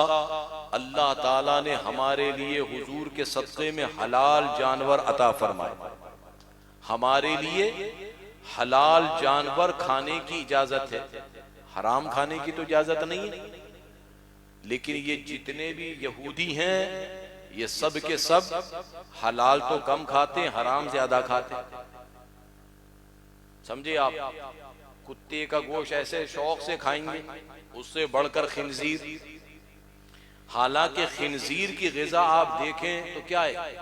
اللہ تعالیٰ نے ہمارے لیے حضور کے صدقے میں حلال جانور عطا فرمائے۔ ہمارے لیے حلال جانور کھانے کی اجازت ہے، حرام کھانے کی تو اجازت نہیں ہے۔ لیکن یہ جتنے بھی یہودی ہیں یہ سب کے سب حلال تو کم کھاتے ہیں، حرام زیادہ کھاتے ہیں۔ سمجھے آپ؟ کتے کا گوشت ایسے شوق سے کھائیں گے، اس سے بڑھ کر خنزیر۔ حالانکہ خنزیر کی غذا آپ دیکھیں تو کیا ہے؟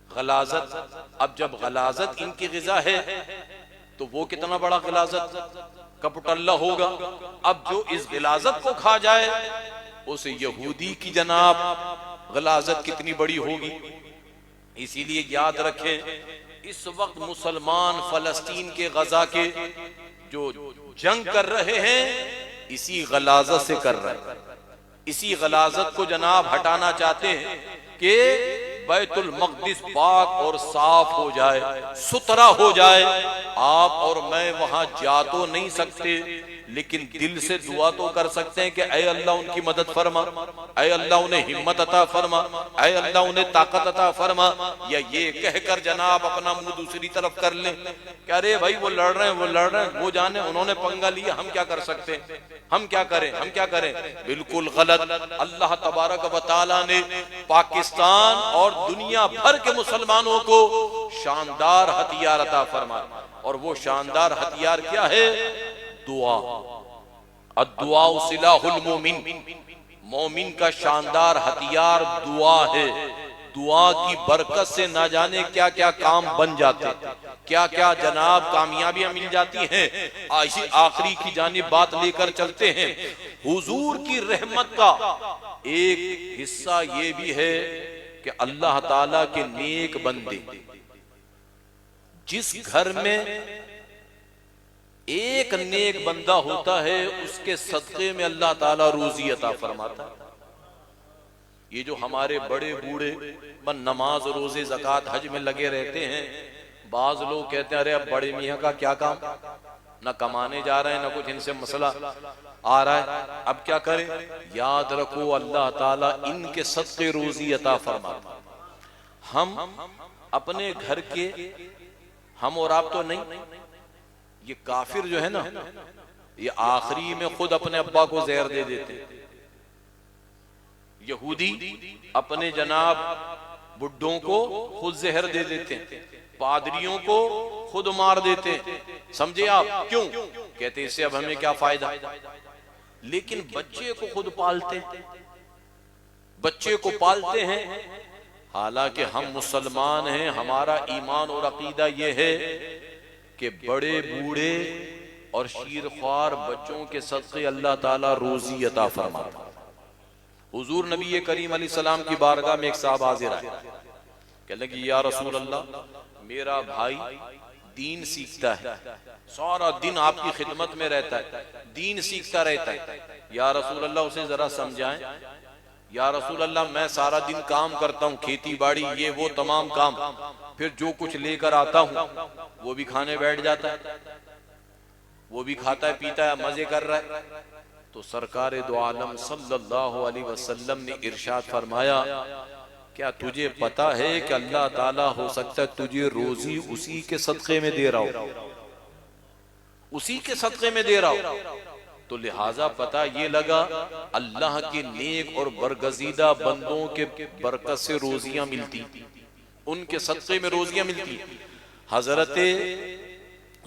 غلاظت۔ اب جب غلاظت ان کی غذا ہے تو وہ کتنا بڑا غلاظت کپٹ اللہ ہوگا۔ اب جو اس غلاظت کو کھا جائے اس یہودی کی جناب غلاظت کتنی بڑی ہوگی۔ اسی لیے یاد رکھیں اس وقت مسلمان فلسطین کے غزہ کے جو جنگ کر رہے ہیں اسی غلاظت سے کر رہے ہیں، اسی غلاظت کو جناب ہٹانا چاہتے ہیں کہ بیت المقدس پاک اور صاف ہو جائے، ستھرا ہو جائے۔ آپ اور میں وہاں جا تو نہیں سکتے لیکن دل سے دعا تو کر سکتے ہیں کہ اے اللہ ان کی مدد فرما، اے اللہ انہیں ہمت عطا فرما، اے اللہ انہیں طاقت عطا فرما، یا یہ کہہ کر جناب اپنا منہ دوسری طرف کر لیں کہ ارے بھائی وہ لڑ رہے ہیں، وہ جانے انہوں نے پنگا لیا، ہم کیا کر سکتے ہیں، ہم کیا کریں۔ بالکل غلط۔ اللہ تبارک و تعالیٰ نے پاکستان اور دنیا بھر کے مسلمانوں کو شاندار ہتھیار عطا فرمایا، اور وہ شاندار ہتھیار کیا ہے؟ دعا۔ الدعاء سلاح المومن، مومن کا شاندار ہتھیار دعا ہے۔ دعا کی برکت سے نہ جانے کیا کیا کام بن جاتے، کیا کیا جناب کامیابیاں مل جاتی ہیں۔ آخری کی جانب بات لے کر چلتے ہیں۔ حضور کی رحمت کا ایک حصہ یہ بھی ہے کہ اللہ تعالیٰ کے نیک بندے، جس گھر میں ایک نیک بندہ ہوتا ہے اس کے صدقے میں اللہ تعالیٰ روزی عطا فرماتا ہے۔ یہ جو ہمارے بڑے بوڑھے من نماز روزے زکوٰۃ حج میں لگے رہتے ہیں، بعض لوگ کہتے ہیں ارے اب بڑے میاں کا کیا کام، نہ کمانے جا رہے ہیں نہ کچھ ان سے مسئلہ آ رہا ہے، اب کیا کریں؟ یاد رکھو اللہ تعالیٰ ان کے صدقے روزی عطا فرماتا ہے۔ ہم اپنے گھر کے، ہم اور آپ تو نہیں، یہ کافر جو ہے نا یہ آخری میں خود اپنے ابا کو زہر دے دیتے ہیں۔ یہودی اپنے جناب بڈھوں کو خود زہر دے دیتے ہیں، پادریوں کو خود مار دیتے ہیں۔ سمجھے آپ؟ کیوں؟ کہتے ہیں اس سے اب ہمیں کیا فائدہ۔ لیکن بچے کو خود پالتے ہیں، بچے کو پالتے ہیں۔ حالانکہ ہم مسلمان ہیں، ہمارا ایمان اور عقیدہ یہ ہے کہ بڑے بوڑھے اور شیرخوار بچوں کے صدقے اللہ تعالیٰ روزی عطا فرماتا ہے۔ حضور نبی کریم علیہ السلام کی بارگاہ میں ایک صاحب حاضر آئے، کہنے لگے یا رسول اللہ، میرا بھائی دین سیکھتا ہے، سارا دن آپ کی خدمت میں رہتا ہے، دین سیکھتا رہتا ہے. یا رسول اللہ اسے ذرا سمجھائیں. یا رسول اللہ میں سارا دن کام کرتا ہوں، کھیتی باڑی یہ وہ تمام کام، پھر جو کچھ لے کر آتا ہوں وہ بھی کھانے بیٹھ جاتا ہے، وہ بھی کھاتا ہے پیتا ہے، مزے کر رہا ہے. تو سرکار دو عالم صلی اللہ علیہ وسلم نے ارشاد فرمایا کیا تجھے پتا ہے کہ اللہ تعالیٰ ہو سکتا ہے تجھے روزی اسی کے صدقے میں دے رہا ہو، اسی کے صدقے میں دے رہا ہو. تو لہٰذا پتا یہ لگا اللہ کے نیک اور برگزیدہ بندوں کے برکت سے روزیاں ملتی، ان کے صدقے میں روزیاں ملتی. حضرت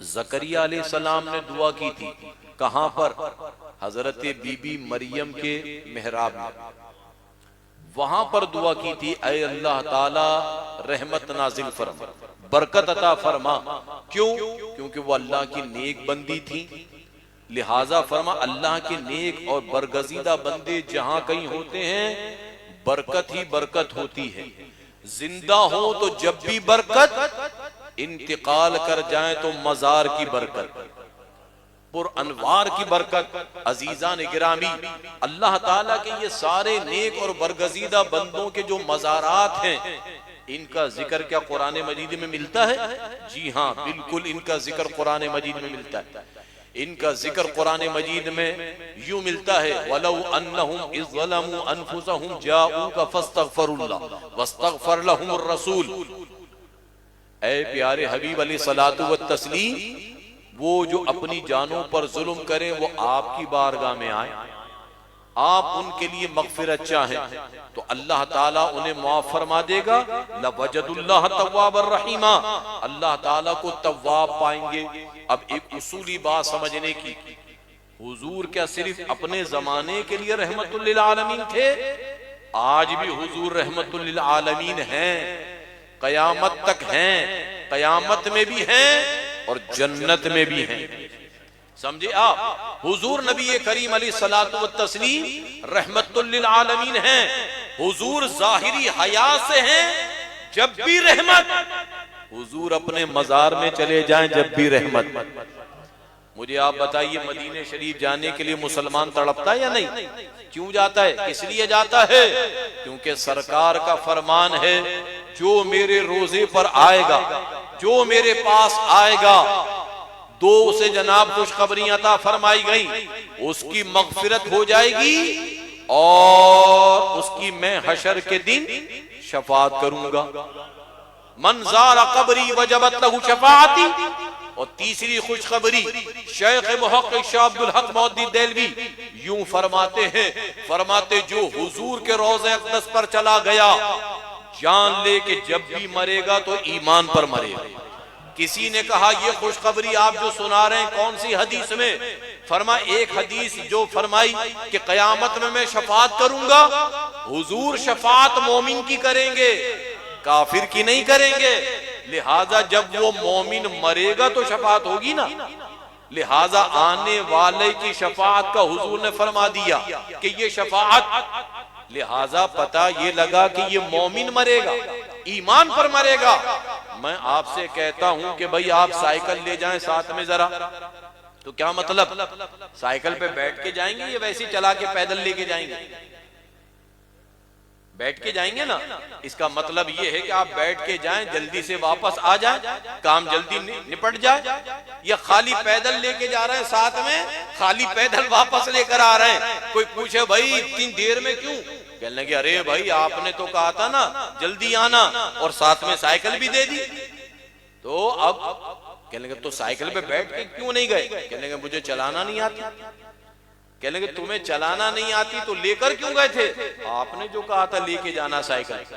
زکریا علیہ السلام نے دعا کی تھی، کہاں پر؟ حضرت بی بی مریم کے محراب میں، وہاں پر دعا کی تھی اے اللہ تعالی رحمت نازل فرما، برکت عطا فرما. کیوں؟ کیونکہ وہ اللہ کی نیک بندی تھی. لہٰذا فرما اللہ کے نیک اور برگزیدہ بندے جہاں کہیں ہوتے ہیں برکت ہی برکت ہوتی ہے. زندہ ہو تو جب بھی برکت، انتقال کر جائیں تو مزار کی برکت، پر انوار کی برکت. عزیزان گرامی، اللہ تعالیٰ کے یہ سارے نیک اور برگزیدہ بندوں کے جو مزارات ہیں ان کا ذکر کیا قرآن مجید میں ملتا ہے؟ جی ہاں بالکل، ان کا ذکر قرآن مجید میں ملتا ہے. ان کا ذکر قرآن مجید میں یوں ملتا ہے وَلَوْ أَنَّهُمْ إِذْ ظَلَمُوا أَنفُسَهُمْ جَاءُوكَ فَاسْتَغْفَرُوا اللَّهَ وَاسْتَغْفَرَ لَهُمُ الرَّسُولُ. اے پیارے حبیب علیہ الصلوۃ والتسلیم، وہ جو اپنی جانوں پر ظلم کریں وہ آپ کی بارگاہ میں آئیں، آپ ان کے لیے مغفرت چاہیں تو اللہ تعالیٰ انہیں معاف فرما دے گا. لَوَجَدُ اللَّهَ تَوَّابًا رَحِيمًا، اللہ تعالیٰ کو تواب پائیں گے. اب ایک اصولی بات سمجھنے کی، حضور کیا صرف اپنے زمانے کے لیے رحمت للعالمین تھے؟ آج بھی حضور رحمت للعالمین ہیں، قیامت تک ہیں، قیامت میں بھی ہیں اور جنت میں بھی ہیں. سمجھے آپ؟ حضور نبی کریم علیہ الصلوۃ والتسلیم رحمت للعالمین ہیں. حضور ظاہری حیات سے ہیں جب بھی رحمت، حضور اپنے مزار میں چلے جائیں جب بھی رحمت. مجھے آپ بتائیے مدینہ شریف جانے کے لیے مسلمان تڑپتا ہے یا نہیں؟ کیوں جاتا ہے؟ کس لیے جاتا ہے؟ کیونکہ سرکار کا فرمان ہے جو میرے روزے پر آئے گا، جو میرے پاس آئے گا، دو اسے جناب خوشخبری عطا فرمائی گئی، اس کی مغفرت ہو جائے گی اور اس کی میں حشر کے دن شفاعت کروں گا. من زار قبری وجبت لہ شفاعتی. اور تیسری خوشخبری شیخ محقق شاہ عبدالحق محدث دہلوی یوں فرماتے ہیں، فرماتے جو حضور کے روضہ اقدس پر چلا گیا جان لے کہ جب بھی مرے گا تو ایمان پر مرے گا. کسی نے کہا یہ خوشخبری آپ جو سنا رہے ہیں کون سی حدیث میں؟ فرما ایک حدیث جو فرمائی کہ قیامت میں شفاعت کروں گا. حضور شفاعت مومن کی کریں گے، کافر کی نہیں کریں گے. لہٰذا جب وہ مومن مرے گا تو شفاعت ہوگی نا. لہٰذا آنے والے کی شفاعت کا حضور نے فرما دیا کہ یہ شفاعت. لہٰذا پتہ یہ لگا کہ یہ مومن مرے گا، ایمان پر مرے گا. میں آپ سے کہتا ہوں کہ بھائی آپ سائیکل لے جائیں ساتھ میں ذرا، تو کیا مطلب؟ سائیکل پہ بیٹھ کے جائیں گے یا ویسے چلا کے پیدل لے کے جائیں گے؟ بیٹھ کے جائیں گے نا. اس کا مطلب یہ ہے کہ آپ بیٹھ کے جائیں، جلدی سے واپس آ جائیں، کام جلدی نپٹ جائے. یا خالی پیدل لے کے جا رہے ہیں ساتھ میں، خالی پیدل واپس لے کر آ رہے ہیں. کوئی پوچھے بھائی اتنی دیر میں کیوں؟ کہنے لگے ارے بھائی آپ نے تو کہا تھا نا جلدی آنا اور ساتھ میں سائیکل بھی دے دی. تو اب کہنے لگے تو سائیکل پہ بیٹھ کے کیوں نہیں گئے؟ کہنے لگے مجھے چلانا نہیں آتی. کہنے لگے تمہیں چلانا نہیں آتی تو لے کر کیوں گئے تھے؟ آپ نے جو کہا تھا لے کے جانا سائیکل.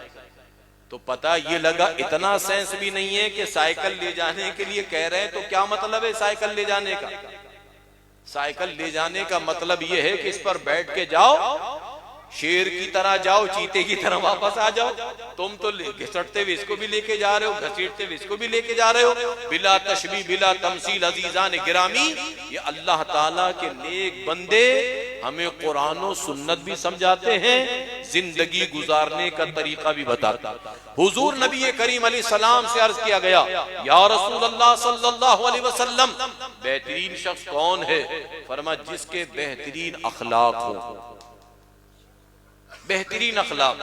تو پتہ یہ لگا اتنا سینس بھی نہیں ہے کہ سائیکل لے جانے کے لیے کہہ رہے ہیں تو کیا مطلب ہے سائیکل لے جانے کا؟ سائیکل لے جانے کا مطلب یہ ہے کہ اس پر بیٹھ کے جاؤ، شیر کی طرح جاؤ، چیتے کی طرح واپس آ جاؤ. تم تو گھسٹتے ہوئے اس کو بھی لے کے جا رہے ہو، گھسیٹتے ہوئے اس کو بھی لے کے جا رہے ہو. بلا تشبیہ بلا تمثیل عزیزان گرامی، یہ اللہ تعالیٰ کے نیک بندے ہمیں قرآن و سنت بھی سمجھاتے ہیں، زندگی گزارنے کا طریقہ بھی بتاتے ہیں۔ حضور نبی کریم علیہ السلام سے عرض کیا گیا، یا رسول اللہ صلی اللہ علیہ وسلم، بہترین شخص کون ہے؟ فرمایا جس کے بہترین اخلاق ہو۔ بہترین اخلاق،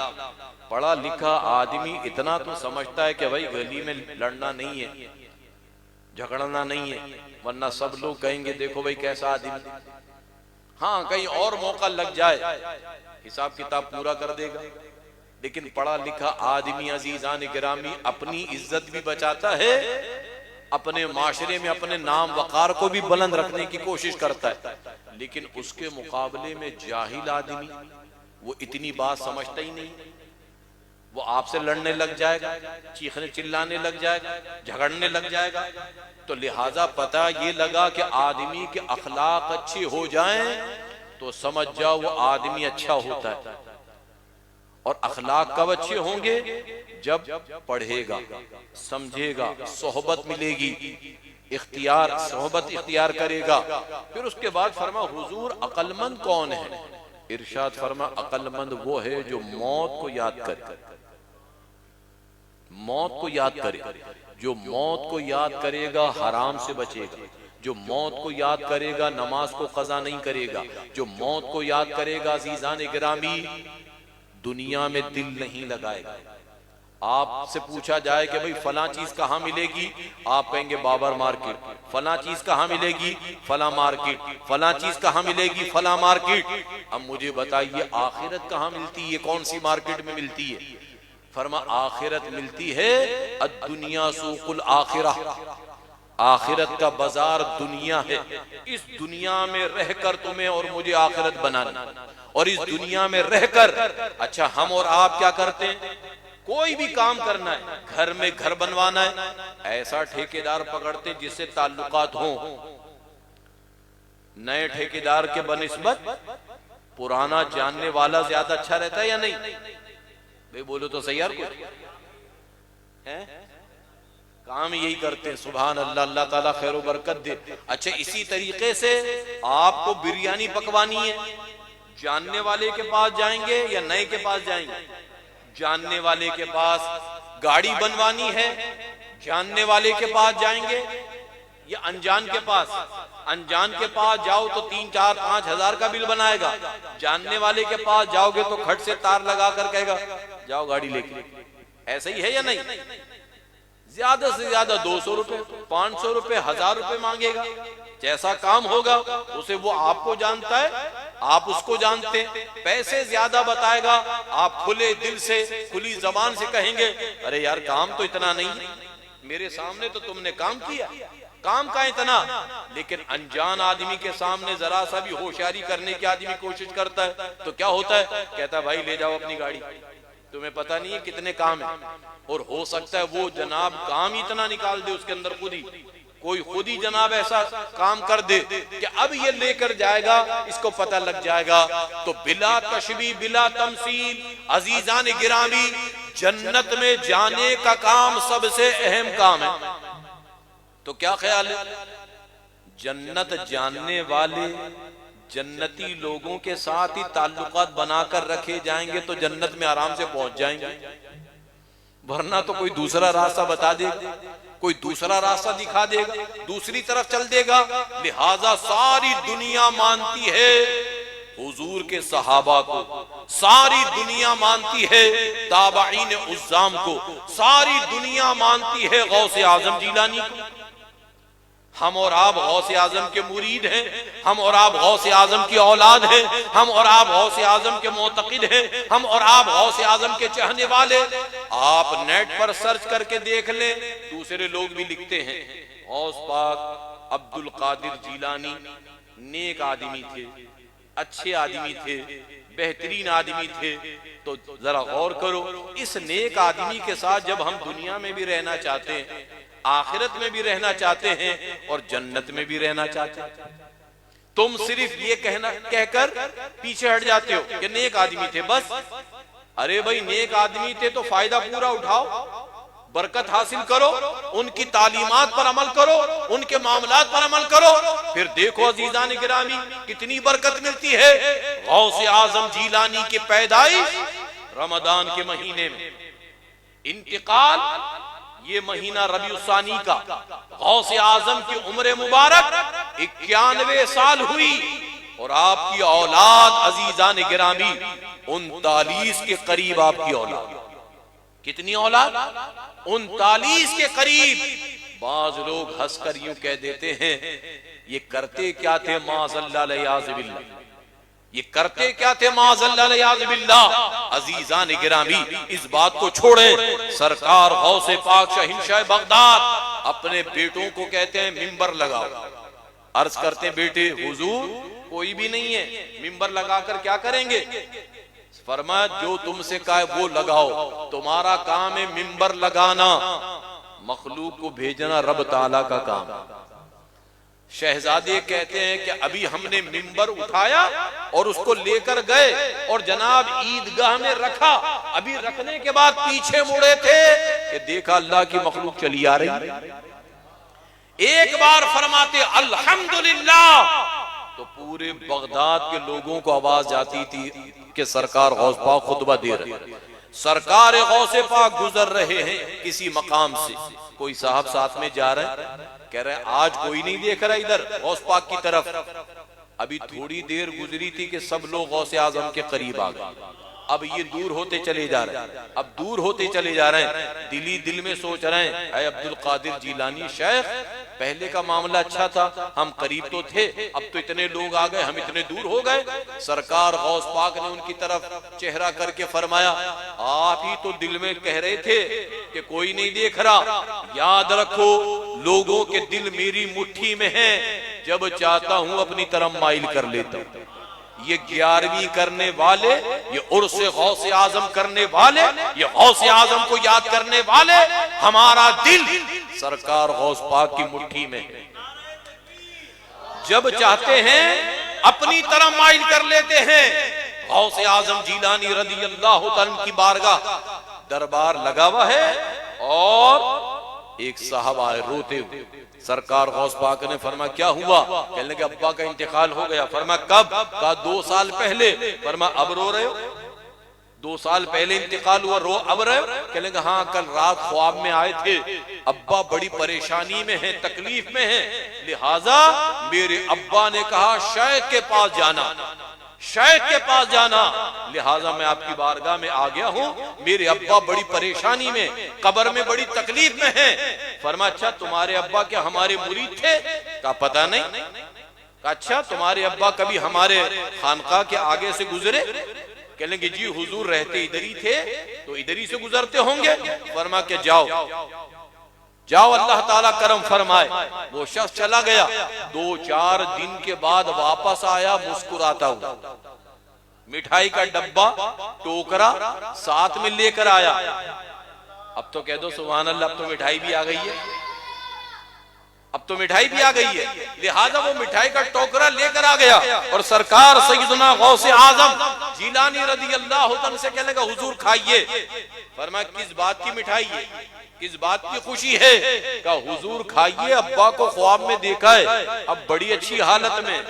پڑھا لکھا آدمی اتنا تو سمجھتا ہے کہ بھائی گلی میں لڑنا نہیں ہے، جھگڑنا نہیں ہے، ورنہ سب لوگ کہیں گے دیکھو بھائی کیسا آدمی۔ ہاں کہیں اور موقع لگ جائے حساب کتاب پورا کر دے گا، لیکن پڑھا لکھا آدمی عزیزان گرامی اپنی عزت بھی بچاتا ہے، اپنے معاشرے میں اپنے نام وقار کو بھی بلند رکھنے کی کوشش کرتا ہے۔ لیکن اس کے مقابلے میں جاہل آدمی، وہ اتنی بات سمجھتا ہی نہیں، وہ آپ سے لڑنے لگ جائے گا، چیخنے چلانے لگ جائے گا، جھگڑنے لگ جائے گا۔ تو لہٰذا پتہ یہ لگا کہ آدمی کے اخلاق اچھے ہو جائیں تو سمجھ جاؤ وہ آدمی اچھا ہوتا ہے۔ اور اخلاق کب اچھے ہوں گے؟ جب پڑھے گا، سمجھے گا، صحبت ملے گی، صحبت اختیار کرے گا۔ پھر اس کے بعد فرما حضور عقل مند کون ہے؟ ارشاد فرما عقل مند وہ ہے جو موت کو یاد کرے، موت کو یاد کرے۔ جو موت کو یاد کرے گا حرام سے بچے گا، جو موت کو یاد کرے گا نماز کو قضا نہیں کرے گا، جو موت کو یاد کرے گا عزیزان گرامی دنیا میں دل نہیں لگائے گا۔ آپ سے پوچھا جائے کہ بھئی فلاں چیز کہاں ملے گی، آپ کہیں گے بابر مارکیٹ۔ فلاں چیز کہاں ملے گی، فلاں مارکیٹ۔ فلاں چیز کہاں ملے گی، فلاں مارکیٹ۔ اب مجھے بتائیے آخرت کہاں ملتی ہے، کون سی مارکیٹ میں ملتی ہے؟ فرما آخرت ملتی ہے الدنیا سوق الآخرہ، آخرت کا بازار دنیا ہے۔ اس دنیا میں رہ کر تمہیں اور مجھے آخرت بنانا، اور اس دنیا میں رہ کر اچھا ہم اور آپ کیا کرتے ہیں؟ کوئی بھی کام کرنا ہے، گھر میں گھر بنوانا ہے، ایسا ٹھیکیدار پکڑتے جس سے تعلقات ہوں۔ نئے ٹھیکیدار کے بنسبت پرانا جاننے والا زیادہ اچھا رہتا ہے یا نہیں؟ بھئی بولو تو صحیح، یار کچھ کام یہی کرتے ہیں۔ سبحان اللہ، اللہ تعالیٰ خیر و برکت دے۔ اچھا اسی طریقے سے آپ کو بریانی پکوانی ہے، جاننے والے کے پاس جائیں گے یا نئے کے پاس جائیں گے؟ جاننے والے کے پاس۔ گاڑی بنوانی ہے، جاننے والے کے پاس جائیں گے یا انجان کے پاس؟ انجان کے پاس جاؤ تو 3 4 5 ہزار کا بل بنائے گا، جاننے والے کے پاس جاؤ گے تو کھٹ سے تار لگا کر کہے گا جاؤ گاڑی لے کے۔ ایسا ہی ہے یا نہیں؟ زیادہ سے زیادہ 200 روپے، 500 روپے، 1000 روپے مانگے گا۔ جیسا کام ہوگا اسے وہ آپ کو جانتا ہے، آپ اس کو جانتے ہیں۔ پیسے زیادہ بتائے گا، آپ کھلے دل سے کھلی زبان سے کہیں گے ارے یار کام تو اتنا نہیں، میرے سامنے تو تم نے کام کیا، کام کا اتنا۔ لیکن انجان آدمی کے سامنے ذرا سا بھی ہوشیاری کرنے کی آدمی کوشش کرتا ہے تو کیا ہوتا ہے؟ کہتا ہے بھائی لے جاؤ اپنی گاڑی، تمہیں پتہ نہیں ہے کتنے کام ہیں۔ اور ہو سکتا ہے وہ جناب کام اتنا نکال دے اس کے اندر کوئی خود ہی جناب ایسا کام کر دے کہ اب یہ لے کر جائے گا، اس کو پتہ لگ جائے گا۔ تو بلا تشبیہ بلا تمثیل عزیزان گرامی جنت میں جانے کا کام سب سے اہم کام ہے۔ تو کیا خیال ہے؟ جنت جاننے والے جنتی لوگوں کے ساتھ ہی تعلقات بنا کر رکھے جائیں گے تو جنت میں آرام سے پہنچ جائیں گے، ورنہ تو کوئی دوسرا راستہ بتا دے گا، کوئی دوسرا راستہ دکھا دے گا، دوسری طرف چل دے گا۔ لہٰذا ساری دنیا مانتی ہے حضور کے صحابہ کو، ساری دنیا مانتی ہے تابعین عظام کو، ساری دنیا مانتی ہے غوث اعظم جیلانی کو۔ ہم اور آپ غوث اعظم کے مرید ہیں، ہم اور آپ غوث اعظم کی اولاد ہیں، ہم اور آپ غوث اعظم کے معتقد ہیں، ہم اور آپ غوث اعظم کے چاہنے والے۔ آپ نیٹ پر سرچ کر کے دیکھ لیں، دوسرے لوگ بھی لکھتے ہیں غوث پاک عبد القادر جیلانی نیک آدمی تھے، اچھے آدمی تھے، بہترین آدمی تھے۔ تو ذرا غور کرو، اس نیک آدمی کے ساتھ جب ہم دنیا میں بھی رہنا چاہتے ہیں، آخرت میں بھی رہنا چاہتے ہیں اور جنت میں بھی رہنا چاہتے ہیں، تم صرف یہ کہہ کر پیچھے ہٹ جاتے ہو کہ نیک آدمی تھے بس۔ ارے بھائی نیک آدمی تھے تو فائدہ پورا اٹھاؤ، برکت حاصل کرو، ان کی تعلیمات پر عمل کرو، ان کے معاملات پر عمل کرو، پھر دیکھو عزیزان گرامی کتنی برکت ملتی ہے۔ غوث اعظم جیلانی کی پیدائش رمضان کے مہینے میں، انتقال یہ مہینہ ربیع الثانی کا، غوث اعظم کی عمر مبارک 91 سال ہوئی، اور آپ کی اولاد عزیزان گرامی 39 کے قریب آپ کی اولاد، کتنی اولاد؟ 39 کے قریب۔ بعض لوگ ہنس کر یوں کہہ دیتے ہیں یہ کرتے کیا تھے معاذ اللہ علیہ باللہ، یہ کرتے کیا تھے معاذ اللہ علیہ باللہ۔ عزیزان گرامی اس بات کو چھوڑیں، سرکار غوث پاک شہنشاہ بغداد اپنے بیٹوں کو کہتے ہیں ممبر لگاؤ۔ عرض کرتے ہیں بیٹے حضور کوئی بھی نہیں ہے، ممبر لگا کر کیا کریں گے؟ فرمایا جو تم سے کہا ہے وہ لگاؤ، تمہارا کام ہے ممبر لگانا، مخلوق کو بھیجنا رب تعالیٰ کا کام۔ شہزادے کہتے ہیں کہ ابھی ہم نے ممبر اٹھایا اور اس کو لے کر گئے اور جناب عیدگاہ میں رکھا، ابھی رکھنے کے بعد پیچھے مڑے تھے کہ دیکھا اللہ کی مخلوق چلی آ رہی، ایک بار فرماتے الحمدللہ تو پورے بغداد کے لوگوں کو آواز جاتی تھی کہ سرکار غوث پاک خطبہ دے رہے ہیں، سرکار غوث پاک گزر رہے ہیں کسی مقام سے، کوئی صاحب ساتھ میں جا رہے ہیں، کہہ رہے ہیں آج کوئی نہیں دیکھ رہا ادھر غوث پاک کی طرف۔ ابھی تھوڑی دیر گزری تھی کہ سب لوگ غوث اعظم کے قریب آ گئے، اب یہ دور ہوتے چلے جا رہے ہیں، اب دور ہوتے چلے جا رہے ہیں، دلی دل میں سوچ رہے ہیں اے عبد القادر جیلانی شیخ پہلے کا معاملہ اچھا تھا، ہم قریب تو تھے، اب تو اتنے لوگ آ گئے، ہم اتنے دور ہو گئے۔ سرکار غوث پاک نے ان کی طرف چہرہ کر کے فرمایا آپ ہی تو دل میں کہہ رہے تھے کہ کوئی نہیں دیکھ رہا، یاد رکھو لوگوں کے دل میری مٹھی میں ہیں، جب چاہتا ہوں اپنی طرف مائل کر لیتا ہوں۔ یہ 11ویں کرنے والے، یہ عرس غوث اعظم کرنے والے، یہ غوث اعظم کو یاد کرنے والے، ہمارا دل سرکار غوث پاک کی مٹھی میں ہے، جب چاہتے ہیں اپنی طرح مائل کر لیتے ہیں۔ غوث اعظم جیلانی رضی اللہ تعالیٰ کی بارگاہ دربار لگا ہوا ہے، اور ایک صاحب آئے روتے ہوئے، سرکار غوث پاک نے فرمایا کیا ہوا؟ کہنے لگے ابا کا انتقال ہو گیا۔ فرمایا کب؟ کہا 2 سال پہلے۔ فرمایا اب رو رہے ہو؟ 2 سال پہلے انتقال ہوا، رو اب رہے ہو؟ کہنے لگے ہاں کل رات خواب میں آئے تھے، ابا بڑی پریشانی میں ہیں، تکلیف میں ہیں، لہٰذا میرے ابا نے کہا شیخ کے پاس جانا، شیخ کے پاس جانا، لہٰذا میں آپ کی بارگاہ میں آ گیا ہوں، میرے ابا بڑی پریشانی میں، قبر میں بڑی تکلیف میں ہیں۔ فرمایا اچھا تمہارے ابا کیا ہمارے مرید تھے؟ کہا پتہ نہیں۔ کہا اچھا تمہارے ابا کبھی ہمارے خانقاہ کے آگے سے گزرے؟ کہنے لگے جی حضور رہتے ادھر ہی تھے تو ادھر ہی سے گزرتے ہوں گے۔ فرمایا کہ جاؤ جاؤ اللہ تعالیٰ کرم فرمائے۔ وہ شخص چلا گیا، 2-4 دن کے بعد واپس آیا مسکراتا ہوا، مٹھائی کا ڈبہ ٹوکرا ساتھ میں لے کر آیا۔ اب تو کہہ دو سبحان اللہ، اب تو مٹھائی بھی آ گئی ہے، اب تو مٹھائی بھی آ گئی ہے، لہذا وہ مٹھائی کا ٹوکرا لے کر آ گیا، اور سرکار سیدنا غوث اعظم جیلانی رضی اللہ عنہ سے کہنے لگا حضور کھائیے۔ فرمایا کس بات کی مٹھائی ہے، کس بات کی خوشی ہے؟ کہا حضور کھائیے، ابا کو خواب میں دیکھا ہے، اب بڑی اچھی حالت میں،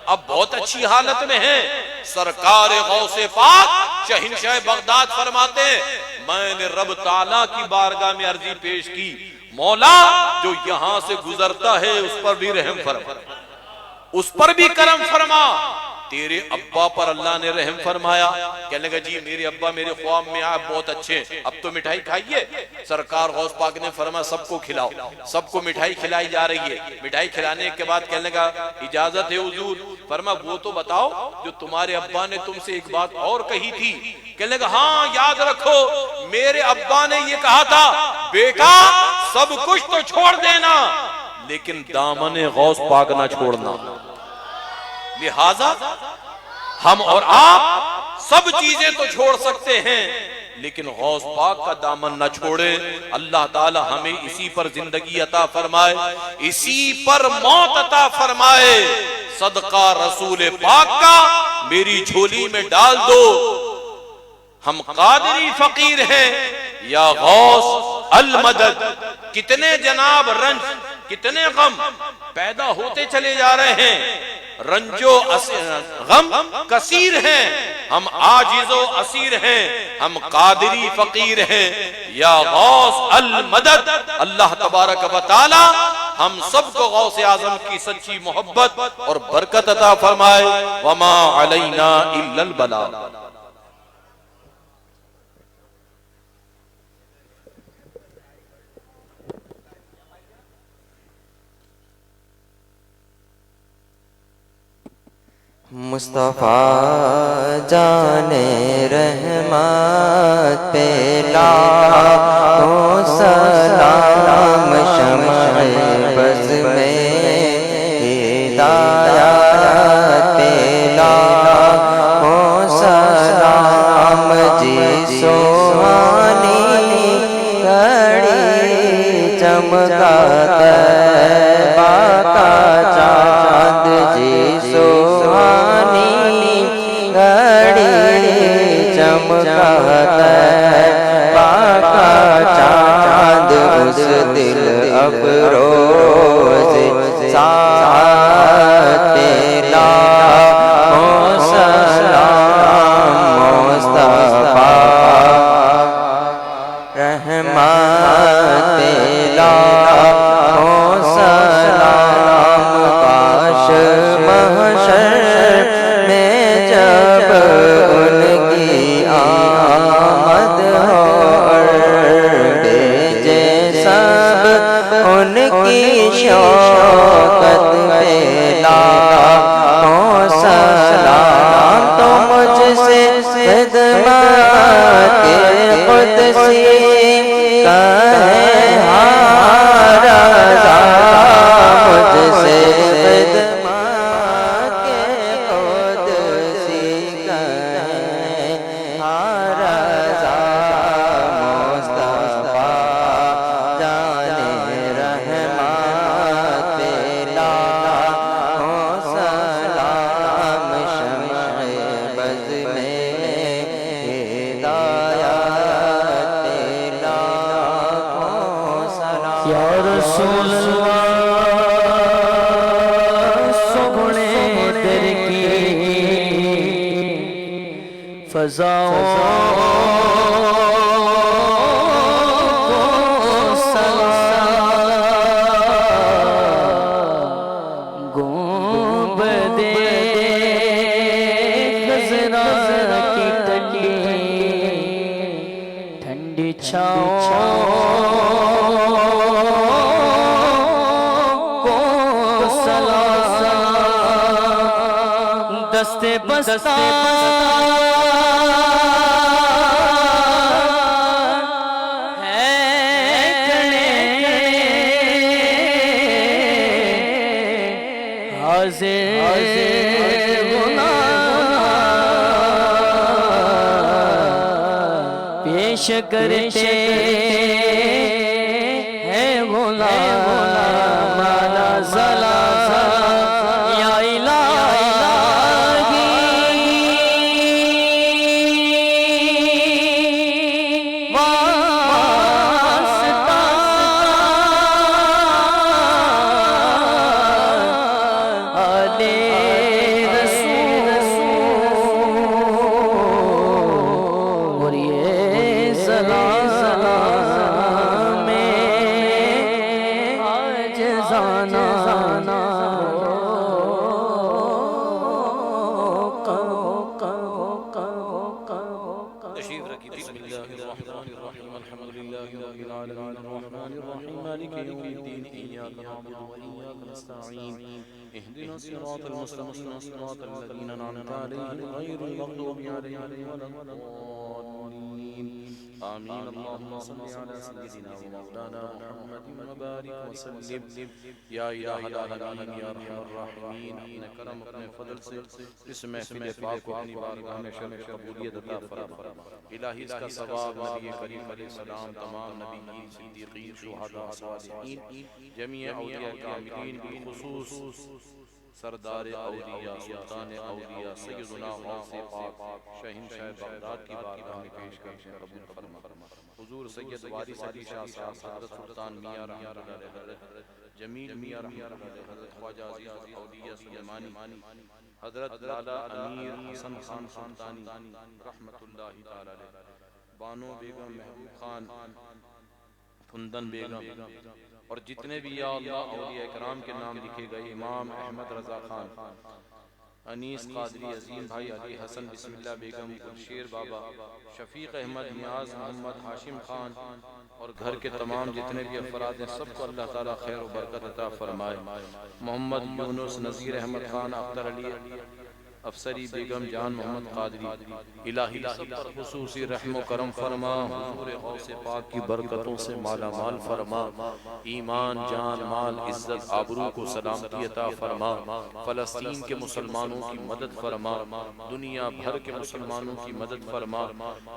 اب بہت اچھی حالت میں ہیں۔ سرکار غوث پاک شہنشاہ بغداد فرماتے ہیں میں نے رب تعالیٰ کی بارگاہ میں عرضی پیش کی، مولا جو یہاں سے گزرتا ہے اس پر بھی رحم فرما، اس پر بھی کرم فرما۔ تیرے ابا پر اللہ نے رحم فرمایا۔ کہنے لگا جی میرے ابا میرے خواب میں آئے، بہت اچھے، اب تو مٹھائی کھائیے۔ سرکار غوث پاک نے فرمایا سب کو کھلاؤ، سب کو مٹھائی کھلائی جا رہی ہے۔ مٹھائی کھلانے کے بعد کہنے لگا اجازت ہے حضور۔ فرمایا وہ تو بتاؤ جو تمہارے ابا نے تم سے ایک بات اور کہی تھی۔ کہنے لگا ہاں یاد رکھو میرے ابا نے یہ کہا تھا بیٹا سب کچھ تو چھوڑ دینا لیکن دامن غوث پاک نہ چھوڑنا۔ لہٰذا ہم اور آپ سب چیزیں تو چھوڑ سکتے ہیں لیکن غوث پاک کا دامن نہ چھوڑے۔ اللہ تعالی ہمیں اسی پر زندگی عطا فرمائے، اسی پر موت عطا فرمائے۔ صدقہ رسول پاک کا میری جھولی میں ڈال دو، ہم قادری فقیر ہیں، یا غوث المدد. کتنے جناب رنج، کتنے غم پیدا ہوتے چلے جا رہے ہیں. رنج و غم کثیر ہیں، ہم عاجز و اسیر ہیں، ہم قادری فقیر ہیں. یا غوث المدد، اللہ تبارک و تعالی ہم سب کو غوث اعظم کی سچی محبت اور برکت عطا فرمائے. وما علینا الا البلاغ. مصطفیٰ جان رحمت پہ لاکھوں سلام، شمع بز میں ہدایت پہ لاکھوں سلام. جی سوہانی گھڑی چمکا طیبہ کا چاند، جی چمکا طیبہ کا چاند. اس دل افروز ساعت پہ لاکھوں سلام. مصطفیٰ رحمت پہ لاکھوں سلام. کاش محشر میں جب ان کی آمد ہو، بھیجے سب ان کی شوکت پہ لاکھوں سلام. تو مجھ سے خدمت کے قدسی کہے ہر رضا، مجھ سے خدمت کے قدسی کہے ہر رضا. مصطفیٰ جان رحمت پہ لاکھوں سلام، شمع بز میں ہدایت پہ لاکھوں سلام. یا رسول اللہ سونے در کی فضاؤں کو سلام. گنبد خضرا کی تلی ٹھنڈی چھاؤں کو سلام. دستے بستا پیش کرتے ہیں غلام مالا زلا یا الہی واسطہ آلِ رسول اور یہ سلام میں آج زانا تشریف رکھیے. بسم اللہ الرحمن الرحیم. الحمد للہ رب العالمین الرحمن الرحیم مالک یوم الدین. ایاک نعبد و ایاک نستعین. اهدنا الصراط المستقیم صراط الذین انعمت علیہم غیر المغضوب علیہم ولا الضالین. آمین. اللهم صل على سيدنا ومولانا محمد وبارك وسلم. یا الہ العالمین یا ارحم الراحمین، اپنے کرم اپنے فضل سے اس محفل پاک کو اپنی بارگاہ میں شرف قبولیت عطا فرما. الہی اس کا ثواب نبی کریم علیہ السلام، تمام نبیین، صدیقین، شہداء، والصالحین جمیع اولیاء کاملین بالخصوص سردار اولیاء سلطان اولیاء سیدنا غوث پاک شہنشاہ بغداد کی بارگاہ میں پیش کرتے ہیں قبول فرما حضور سید وارث علی شاہ صاحب حضرت سلطان میاں رحمۃ اللہ علیہ حضرت جمیل میاں رحمۃ اللہ علیہ حضرت خواجہ عزیز الاولیاء سلیمانی حضرت لالا امیر حسن خان سلطانی رحمۃ اللہ تعالی علیہ بانو بیگم محبوب خان پھندن بیگم اور جتنے بھی یا اللہ اولیاء اکرام کے نام لکھے گئے امام احمد رضا خان انیس قادری عظیم بھائی علی حسن بسم اللہ بیگم شیر بابا شفیق احمد نیاز محمد ہاشم خان اور گھر کے تمام جتنے بھی افراد ہیں سب کو اللہ تعالیٰ خیر و برکت عطا فرمائے محمد یونس نذیر احمد خان اختر علی افسری بیگم جان محمد قادری الہی سب پر خصوصی رحم و کرم فرما حضور غوث پاک کی برکتوں سے مالا مال فرما ایمان جان مال عزت آبرو کو سلامتی عطا فرما فلسطین کے مسلمانوں کی مدد فرما دنیا بھر کے مسلمانوں کی مدد فرما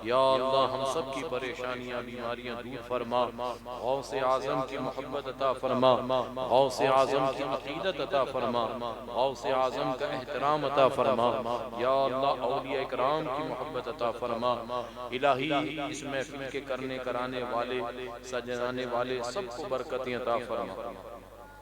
یا اللہ ہم سب کی پریشانیاں بیماریاں دور فرما غوث اعظم کی محبت عطا فرما غوث اعظم کی عقیدت عطا فرما غوث اعظم کا احترام عطا فرما یا اللہ اولیاء اکرام کی محبت عطا فرما الہی اس محفل کے کرنے کرانے والے سجانے والے سب کو برکتیں عطا فرما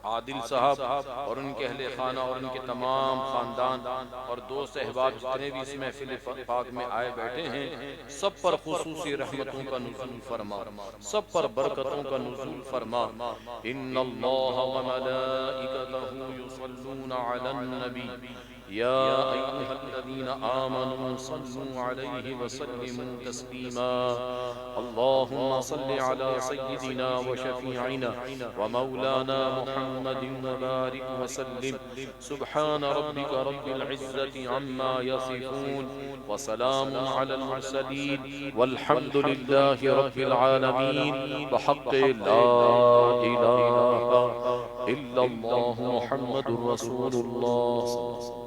عادل صاحب اور ان کے اہل خانہ اور ان کے تمام خاندان اور دوست احباب جتنے بھی اس محفل پاک میں آئے بیٹھے ہیں سب پر خصوصی رحمتوں کا نزول فرما سب پر برکتوں کا نزول فرما ان اللہ وملائکتہ یصلون علی النبی یا ایھا الذین آمنوا صلوا علیہ وسلموا تسلیما اللہم صل علی سیدنا وشفیعنا ومولانا محمد وبارک وسلم سبحان ربک رب العزت عما یصفون وسلام علی المرسلین والحمد للہ رب العالمین بحق لا الہ الا اللہ محمد رسول اللہ